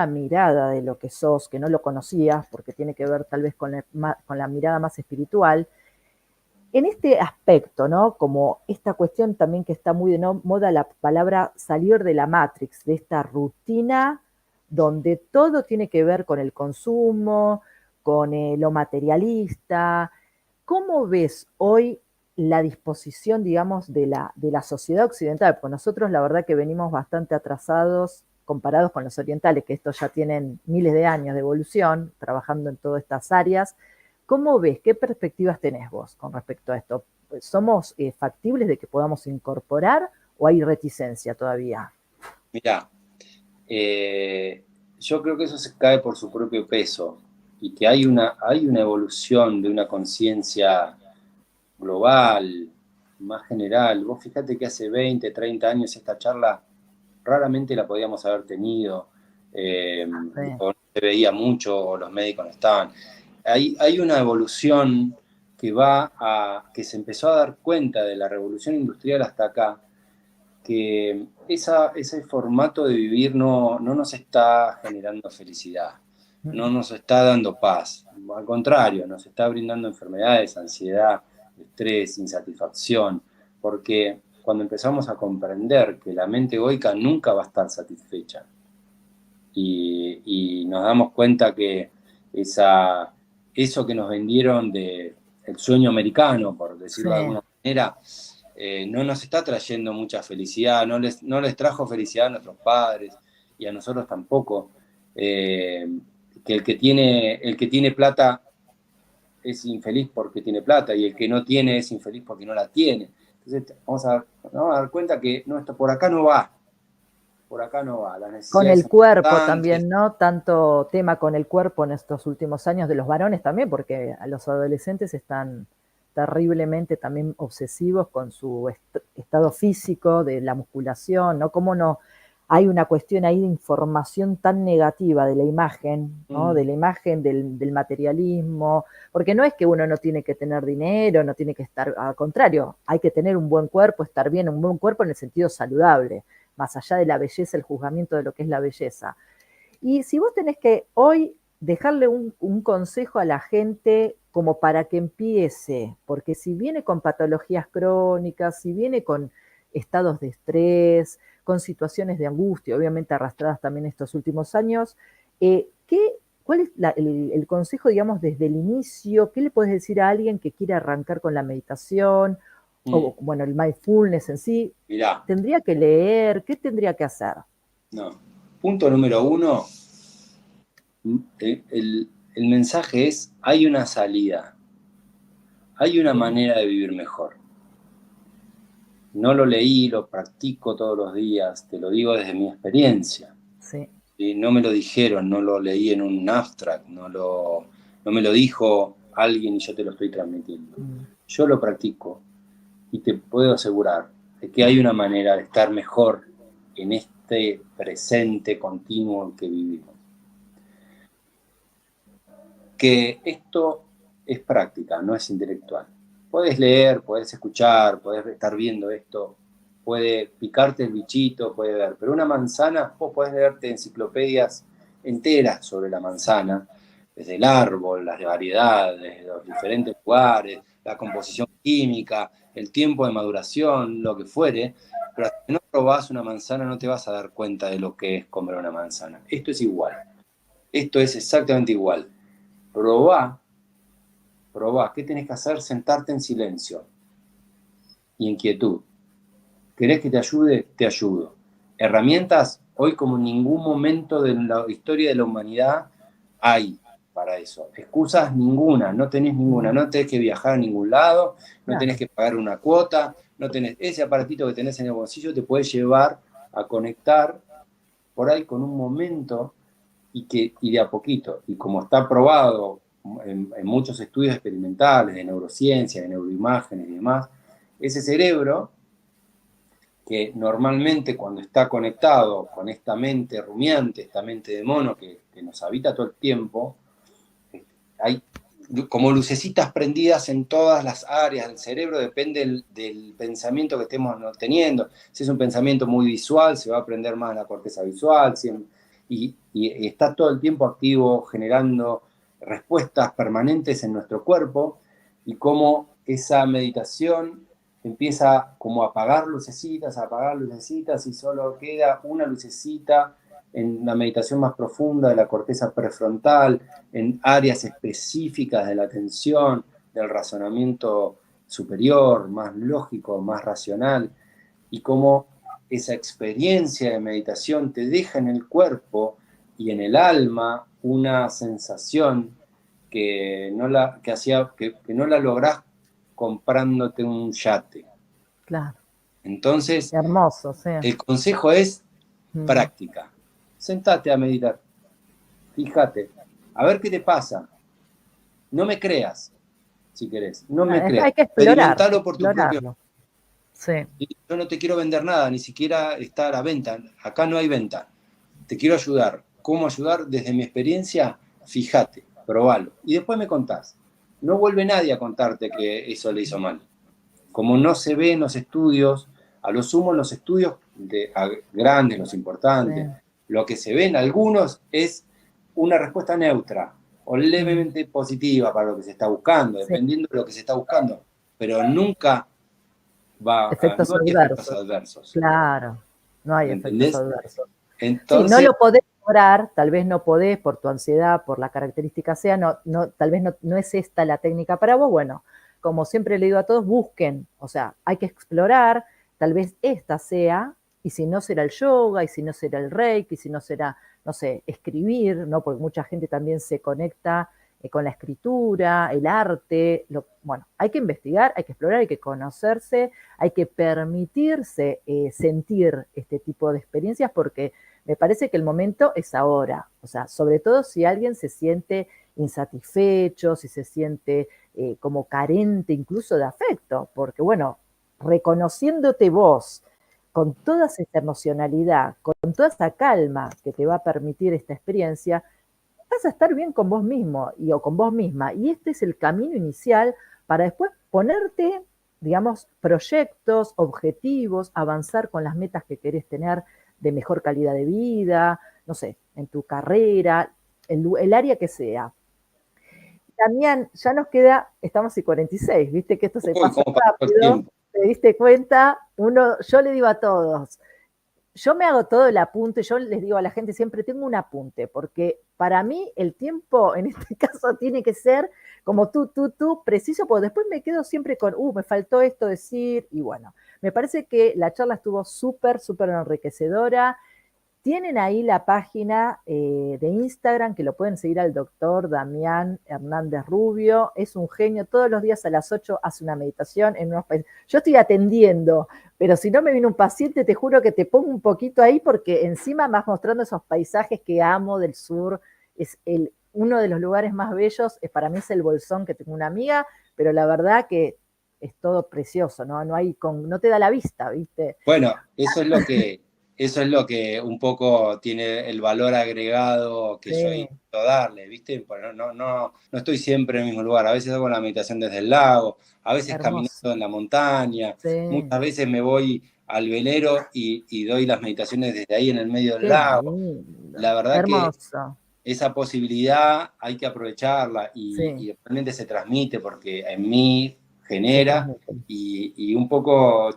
mirada de lo que sos, que no lo conocías, porque tiene que ver tal vez con la mirada más espiritual. En este aspecto, ¿no? Como esta cuestión también que está muy de moda, la palabra salir de la Matrix, de esta rutina donde todo tiene que ver con el consumo, con lo materialista. ¿Cómo ves hoy la disposición, digamos, de la sociedad occidental? Porque nosotros la verdad que venimos bastante atrasados comparados con los orientales, que estos ya tienen miles de años de evolución, trabajando en todas estas áreas. ¿Cómo ves? ¿Qué perspectivas tenés vos con respecto a esto? ¿Somos factibles de que podamos incorporar o hay reticencia todavía? Mirá, yo creo que eso se cae por su propio peso y que hay una evolución de una conciencia global, más general. Vos fíjate que hace 20, 30 años esta charla raramente la podíamos haber tenido, o no se veía mucho, o los médicos no estaban. hay una evolución que se empezó a dar cuenta de la revolución industrial hasta acá, que ese formato de vivir no nos está generando felicidad, no nos está dando paz, al contrario, nos está brindando enfermedades, ansiedad, estrés, insatisfacción, porque cuando empezamos a comprender que la mente egoica nunca va a estar satisfecha y nos damos cuenta que eso que nos vendieron de el sueño americano, por decirlo de alguna manera, no nos está trayendo mucha felicidad, no les trajo felicidad a nuestros padres y a nosotros tampoco. Que el que tiene plata es infeliz porque tiene plata y el que no tiene es infeliz porque no la tiene. Entonces vamos a dar cuenta que no, esto por acá no va. Por acá no va. Las Con necesidades el cuerpo también, ¿no? Tanto tema con el cuerpo en estos últimos años de los varones también, porque a los adolescentes están terriblemente también obsesivos con su estado físico, de la musculación, ¿no? Cómo no hay una cuestión ahí de información tan negativa de la imagen, ¿no? De la imagen del materialismo, porque no es que uno no tiene que tener dinero, no tiene que estar, al contrario, hay que tener un buen cuerpo, estar bien, un buen cuerpo en el sentido saludable, más allá de la belleza, el juzgamiento de lo que es la belleza. Y si vos tenés que hoy dejarle un consejo a la gente como para que empiece, porque si viene con patologías crónicas, si viene con estados de estrés, con situaciones de angustia, obviamente arrastradas también estos últimos años, ¿cuál es el consejo, digamos, desde el inicio? ¿Qué le podés decir a alguien que quiere arrancar con la meditación? O, bueno, el mindfulness en sí. Mirá. ¿Tendría que leer? ¿Qué tendría que hacer? No. Punto número 1, el mensaje es, hay una salida, hay una manera de vivir mejor. No lo leí, lo practico todos los días, te lo digo desde mi experiencia. Sí. Y no me lo dijeron, no lo leí en un abstract, no me lo dijo alguien y yo te lo estoy transmitiendo. Yo lo practico y te puedo asegurar de que hay una manera de estar mejor en este presente continuo en que vivimos. Que esto es práctica, no es intelectual. Podés leer, podés escuchar, podés estar viendo esto, puede picarte el bichito, puede ver, pero una manzana, vos podés leerte enciclopedias enteras sobre la manzana, desde el árbol, las variedades, los diferentes lugares, la composición química, el tiempo de maduración, lo que fuere, pero hasta que no probás una manzana no te vas a dar cuenta de lo que es comer una manzana. Esto es igual, esto es exactamente igual. Probá, ¿qué tenés que hacer? Sentarte en silencio y en quietud. ¿Querés que te ayude? Te ayudo. Herramientas, hoy como en ningún momento de la historia de la humanidad hay para eso. Excusas ninguna, no tenés ninguna, no tenés que viajar a ningún lado, no tenés que pagar una cuota, no tenés ese aparatito que tenés en el bolsillo, te puede llevar a conectar por ahí con un momento y de a poquito. Y como está probado en muchos estudios experimentales de neurociencia, de neuroimágenes y demás, ese cerebro que normalmente cuando está conectado con esta mente rumiante, esta mente de mono que nos habita todo el tiempo, hay como lucecitas prendidas en todas las áreas del cerebro, depende del pensamiento que estemos teniendo. Si es un pensamiento muy visual, se va a prender más la corteza visual, y está todo el tiempo activo, generando respuestas permanentes en nuestro cuerpo, y cómo esa meditación empieza como a apagar lucecitas, y solo queda una lucecita en la meditación más profunda de la corteza prefrontal, en áreas específicas de la atención, del razonamiento superior, más lógico, más racional, y cómo esa experiencia de meditación te deja en el cuerpo y en el alma una sensación que no la lográs comprándote un yate. Claro. Entonces, hermoso, sí. El consejo es práctica. Sentate a meditar. Fíjate. A ver qué te pasa. No me creas, si querés. No me creas. Hay que experimentalo por tu propio. Sí. Yo no te quiero vender nada, ni siquiera está a la venta. Acá no hay venta. Te quiero ayudar. ¿Cómo ayudar? Desde mi experiencia, fíjate. probalo. Y después me contás. No vuelve nadie a contarte que eso le hizo mal. Como no se ve en los estudios, a lo sumo en los estudios grandes, los importantes, Sí. lo que se ve en algunos es una respuesta neutra o levemente positiva para lo que se está buscando, Sí. dependiendo de lo que se está buscando, pero nunca Efectos no hay efectos adversos. adversos. Claro, no hay ¿Me efectos entendés? adversos. Sí, no Entonces, lo podés lograr, tal vez no podés por tu ansiedad, por la característica sea, tal vez no es esta la técnica para vos. Bueno, como siempre le digo a todos, busquen, o sea, hay que explorar, tal vez esta sea, y si no será el yoga, y si no será el reiki, y si no será, no sé, escribir, ¿no? Porque mucha gente también se conecta con la escritura, el arte, bueno, hay que investigar, hay que explorar, hay que conocerse, hay que permitirse sentir este tipo de experiencias porque me parece que el momento es ahora, o sea, sobre todo si alguien se siente insatisfecho, si se siente como carente incluso de afecto, porque bueno, reconociéndote vos con toda esa emocionalidad, con toda esa calma que te va a permitir esta experiencia, vas a estar bien con vos mismo o con vos misma. Y este es el camino inicial para después ponerte, digamos, proyectos, objetivos, avanzar con las metas que querés tener de mejor calidad de vida, no sé, en tu carrera, el área que sea. Damián, ya nos queda, estamos en 46, viste que esto se uy, pasa cómo pasó el rápido, tiempo. te diste cuenta, yo le digo a todos, yo me hago todo el apunte, yo les digo a la gente siempre, tengo un apunte, porque para mí el tiempo en este caso tiene que ser como tú, preciso, porque después me quedo siempre con, me faltó esto decir, y bueno, me parece que la charla estuvo súper, súper enriquecedora. Tienen ahí la página de Instagram, que lo pueden seguir al doctor Damián Hernández Rubio. Es un genio, todos los días a las 8 hace una meditación en unos países. Yo estoy atendiendo, pero si no me viene un paciente, te juro que te pongo un poquito ahí, porque encima vas mostrando esos paisajes que amo del sur. Es uno de los lugares más bellos, para mí es el Bolsón, que tengo una amiga, pero la verdad que es todo precioso, ¿no? No te da la vista, ¿viste? Bueno, eso es lo que un poco tiene el valor agregado que yo Sí, intento darle, ¿viste? Bueno, no estoy siempre en el mismo lugar. A veces hago la meditación desde el lago, a veces hermoso. caminando en la montaña, Sí. muchas veces me voy al velero y doy las meditaciones desde ahí en el medio del Qué lago. lindo, La verdad que hermoso. esa posibilidad hay que aprovecharla Sí, y realmente se transmite porque en mí se genera transmite. y un poco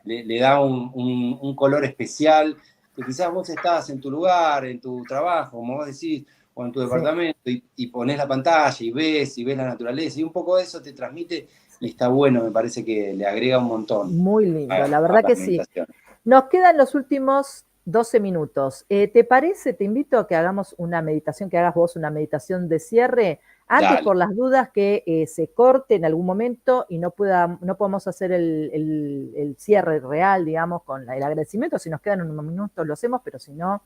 le da un color especial que quizás vos estás en tu lugar, en tu trabajo, como vos decís, o en tu Sí, departamento y pones la pantalla y ves la naturaleza y un poco de eso te transmite y sí. está bueno, me parece que le agrega un montón Muy lindo, la a verdad las que sí. meditaciones. Nos quedan los últimos 12 minutos. ¿Te parece? Te invito a que hagamos una meditación, que hagas vos una meditación de cierre. Antes, Dale, por las dudas que se corte en algún momento y no podamos hacer el cierre real, digamos, con el agradecimiento. Si nos quedan unos minutos, lo hacemos, pero si no,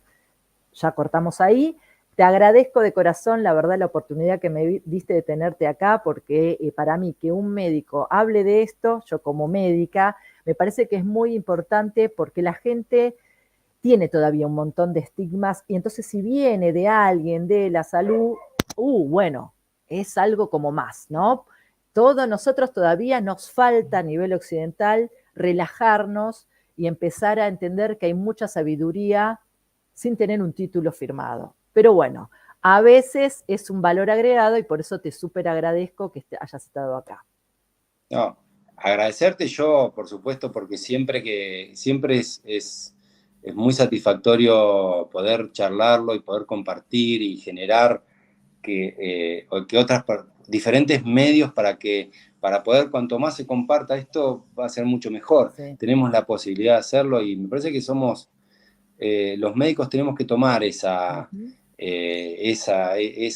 ya cortamos ahí. Te agradezco de corazón, la verdad, la oportunidad que me diste de tenerte acá, porque para mí que un médico hable de esto, yo como médica, me parece que es muy importante porque la gente tiene todavía un montón de estigmas y entonces si viene de alguien de la salud, bueno, es algo como más, ¿no? Todos nosotros todavía nos falta a nivel occidental relajarnos y empezar a entender que hay mucha sabiduría sin tener un título firmado. Pero bueno, a veces es un valor agregado y por eso te súper agradezco que hayas estado acá. no, agradecerte yo, por supuesto, porque siempre es muy satisfactorio poder charlarlo y poder compartir y generar que diferentes medios para poder, cuanto más se comparta esto, va a ser mucho mejor. Sí. Tenemos la posibilidad de hacerlo y me parece que los médicos tenemos que tomar Uh-huh. ese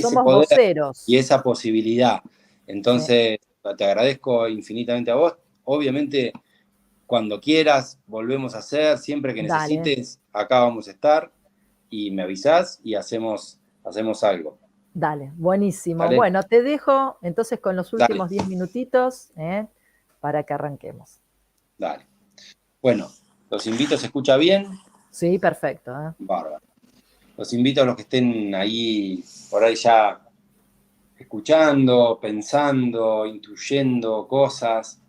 Somos poder y voceros. esa posibilidad. Sí, Entonces, te agradezco infinitamente a vos. Obviamente, cuando quieras, volvemos a hacer, siempre que dale. necesites, acá vamos a estar y me avisás y hacemos algo. Dale, buenísimo. ¿Vale? Bueno, te dejo entonces con los Dale, últimos 10 minutitos para que arranquemos. dale. Bueno, los invito, ¿se escucha bien? Sí, perfecto. Bárbaro. Los invito a los que estén ahí, por ahí ya escuchando, pensando, intuyendo cosas,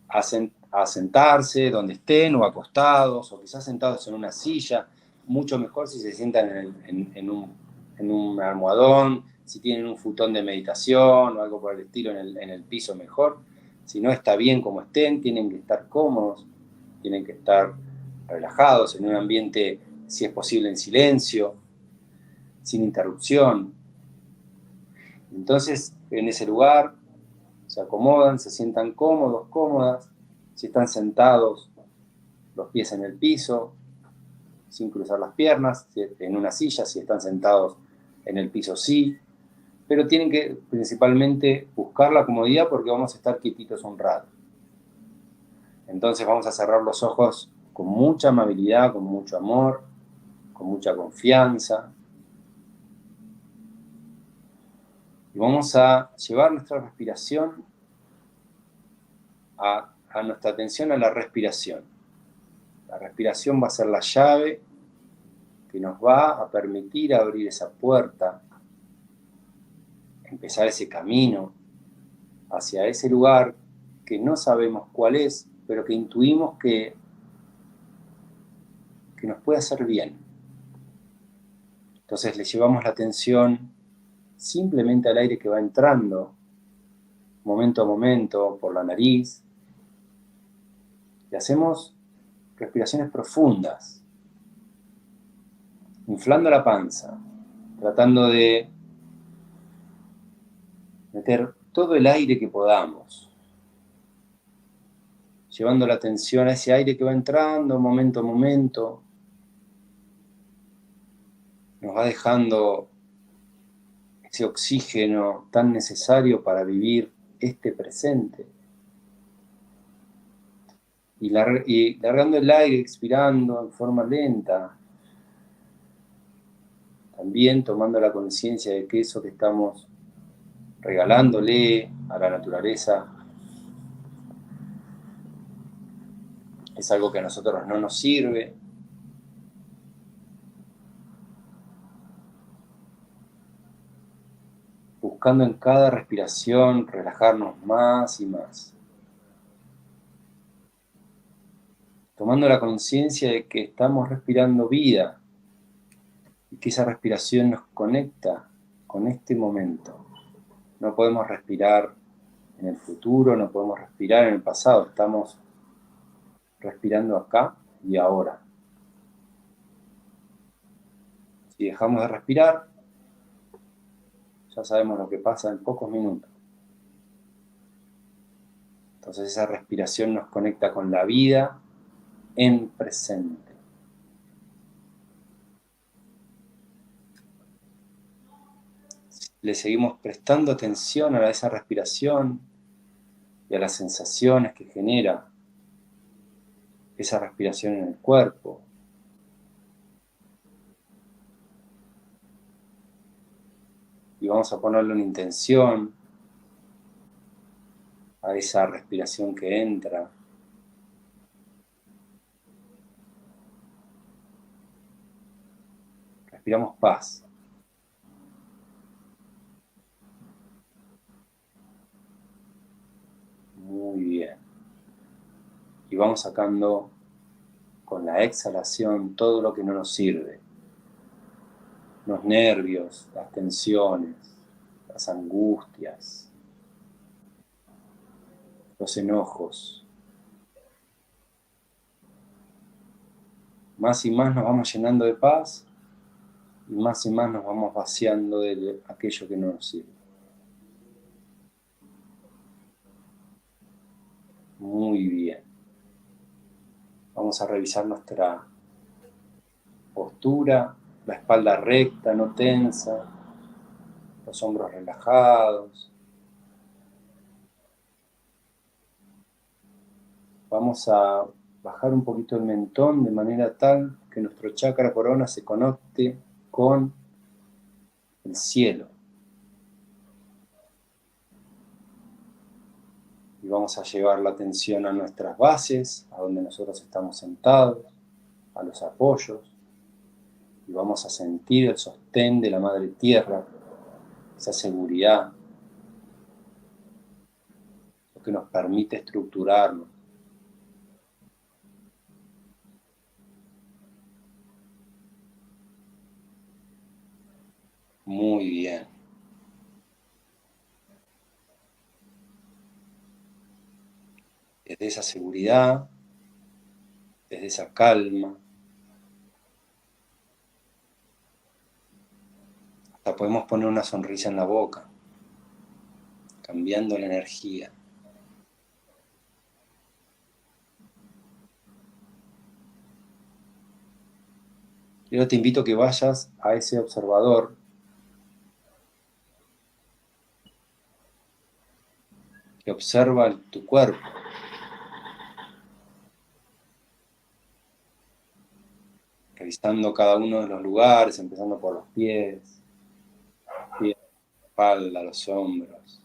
a sentarse donde estén o acostados, o quizás sentados en una silla, mucho mejor si se sientan en un almohadón, si tienen un futón de meditación o algo por el estilo en el piso mejor. Si no está bien como estén, tienen que estar cómodos, tienen que estar relajados en un ambiente, si es posible, en silencio, sin interrupción. Entonces, en ese lugar, se acomodan, se sientan cómodos, cómodas. Si están sentados, los pies en el piso, sin cruzar las piernas, en una silla, si están sentados en el piso, sí. Pero tienen que principalmente buscar la comodidad porque vamos a estar quietitos un rato. Entonces vamos a cerrar los ojos con mucha amabilidad, con mucho amor, con mucha confianza. Y vamos a llevar nuestra respiración a nuestra atención a la respiración. La respiración va a ser la llave que nos va a permitir abrir esa puerta, empezar ese camino hacia ese lugar que no sabemos cuál es, pero que intuimos que nos puede hacer bien. Entonces le llevamos la atención simplemente al aire que va entrando, momento a momento, por la nariz, y hacemos respiraciones profundas, inflando la panza, tratando de meter todo el aire que podamos, llevando la atención a ese aire que va entrando momento a momento, nos va dejando ese oxígeno tan necesario para vivir este presente. Y largando el aire, expirando en forma lenta, también tomando la conciencia de que eso que estamos regalándole a la naturaleza es algo que a nosotros no nos sirve. Buscando en cada respiración relajarnos más y más. Tomando la conciencia de que estamos respirando vida y que esa respiración nos conecta con este momento. No podemos respirar en el futuro, no podemos respirar en el pasado, estamos respirando acá y ahora. Si dejamos de respirar, ya sabemos lo que pasa en pocos minutos. Entonces esa respiración nos conecta con la vida en presente. Le seguimos prestando atención a esa respiración y a las sensaciones que genera esa respiración en el cuerpo. Y vamos a ponerle una intención a esa respiración que entra. Respiramos paz. Muy bien. Y vamos sacando con la exhalación todo lo que no nos sirve. Los nervios, las tensiones, las angustias, los enojos. Más y más nos vamos llenando de paz y más nos vamos vaciando de aquello que no nos sirve. Muy bien. Vamos a revisar nuestra postura, la espalda recta, no tensa, los hombros relajados. Vamos a bajar un poquito el mentón de manera tal que nuestro chakra corona se conecte con el cielo. Y vamos a llevar la atención a nuestras bases, a donde nosotros estamos sentados, a los apoyos. Y vamos a sentir el sostén de la Madre Tierra, esa seguridad, lo que nos permite estructurarnos. Muy bien. Desde esa seguridad, desde esa calma, hasta podemos poner una sonrisa en la boca, cambiando la energía. Y ahora te invito a que vayas a ese observador que observa tu cuerpo. Revisando cada uno de los lugares, empezando por los pies, la espalda, los hombros,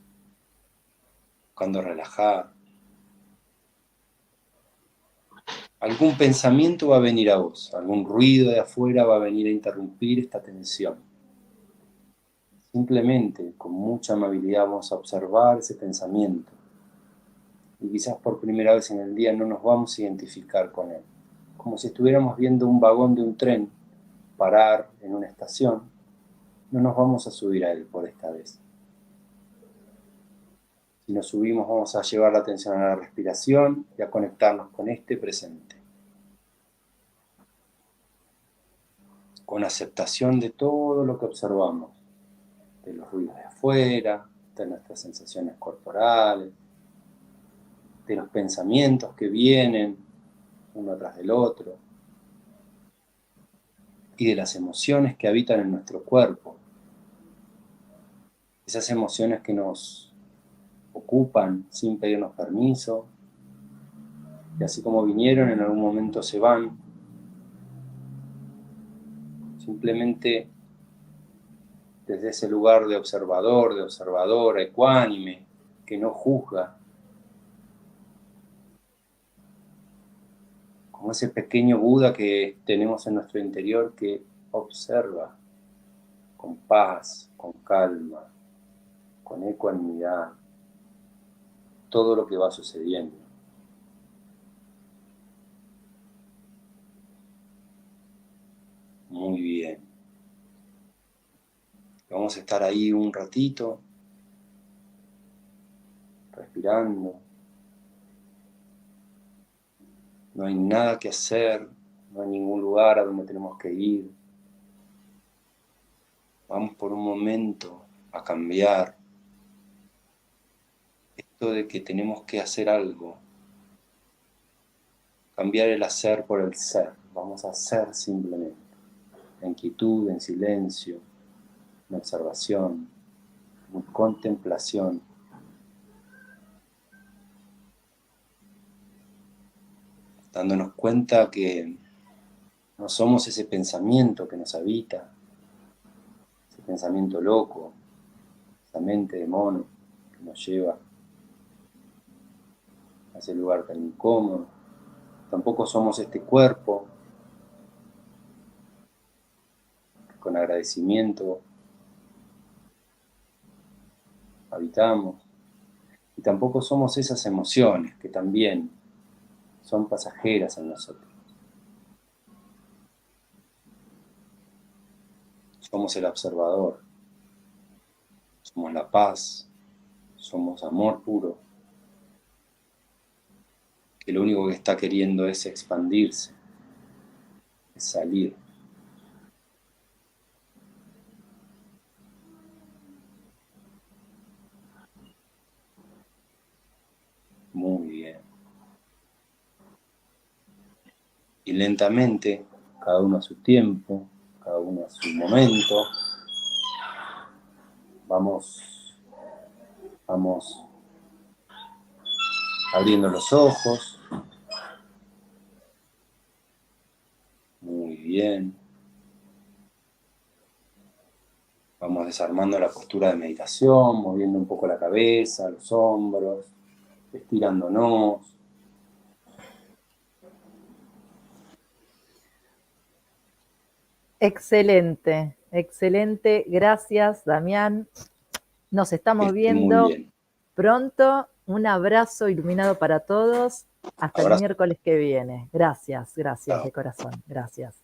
buscando relajar. Algún pensamiento va a venir a vos, algún ruido de afuera va a venir a interrumpir esta tensión. Simplemente, con mucha amabilidad, vamos a observar ese pensamiento. Y quizás por primera vez en el día no nos vamos a identificar con él. Como si estuviéramos viendo un vagón de un tren parar en una estación, no nos vamos a subir a él por esta vez. Si nos subimos, vamos a llevar la atención a la respiración y a conectarnos con este presente. Con aceptación de todo lo que observamos, de los ruidos de afuera, de nuestras sensaciones corporales, de los pensamientos que vienen uno tras del otro, y de las emociones que habitan en nuestro cuerpo. Esas emociones que nos ocupan sin pedirnos permiso, y así como vinieron, en algún momento se van. Simplemente desde ese lugar de observador, de observadora, ecuánime, que no juzga, como ese pequeño Buda que tenemos en nuestro interior que observa con paz, con calma, con ecuanimidad, todo lo que va sucediendo. Muy bien. Vamos a estar ahí un ratito, respirando. No hay nada que hacer, no hay ningún lugar a donde tenemos que ir. Vamos por un momento a cambiar esto de que tenemos que hacer algo. Cambiar el hacer por el ser. Vamos a ser simplemente. En quietud, en silencio, en observación, en contemplación. Dándonos cuenta que no somos ese pensamiento que nos habita, ese pensamiento loco, esa mente de mono que nos lleva a ese lugar tan incómodo. Tampoco somos este cuerpo que con agradecimiento habitamos. Y tampoco somos esas emociones que también son pasajeras en nosotros. Somos el observador, somos la paz, somos amor puro, que lo único que está queriendo es expandirse, es salir. Muy bien. Y lentamente, cada uno a su tiempo, cada uno a su momento, vamos abriendo los ojos. Muy bien. Vamos desarmando la postura de meditación, moviendo un poco la cabeza, los hombros, estirándonos. Excelente, excelente. Gracias, Damián. Nos Que estamos esté muy viendo bien. pronto. Un abrazo iluminado para todos. Hasta el Abrazo. miércoles que viene. Gracias, gracias de Chao. corazón. Gracias.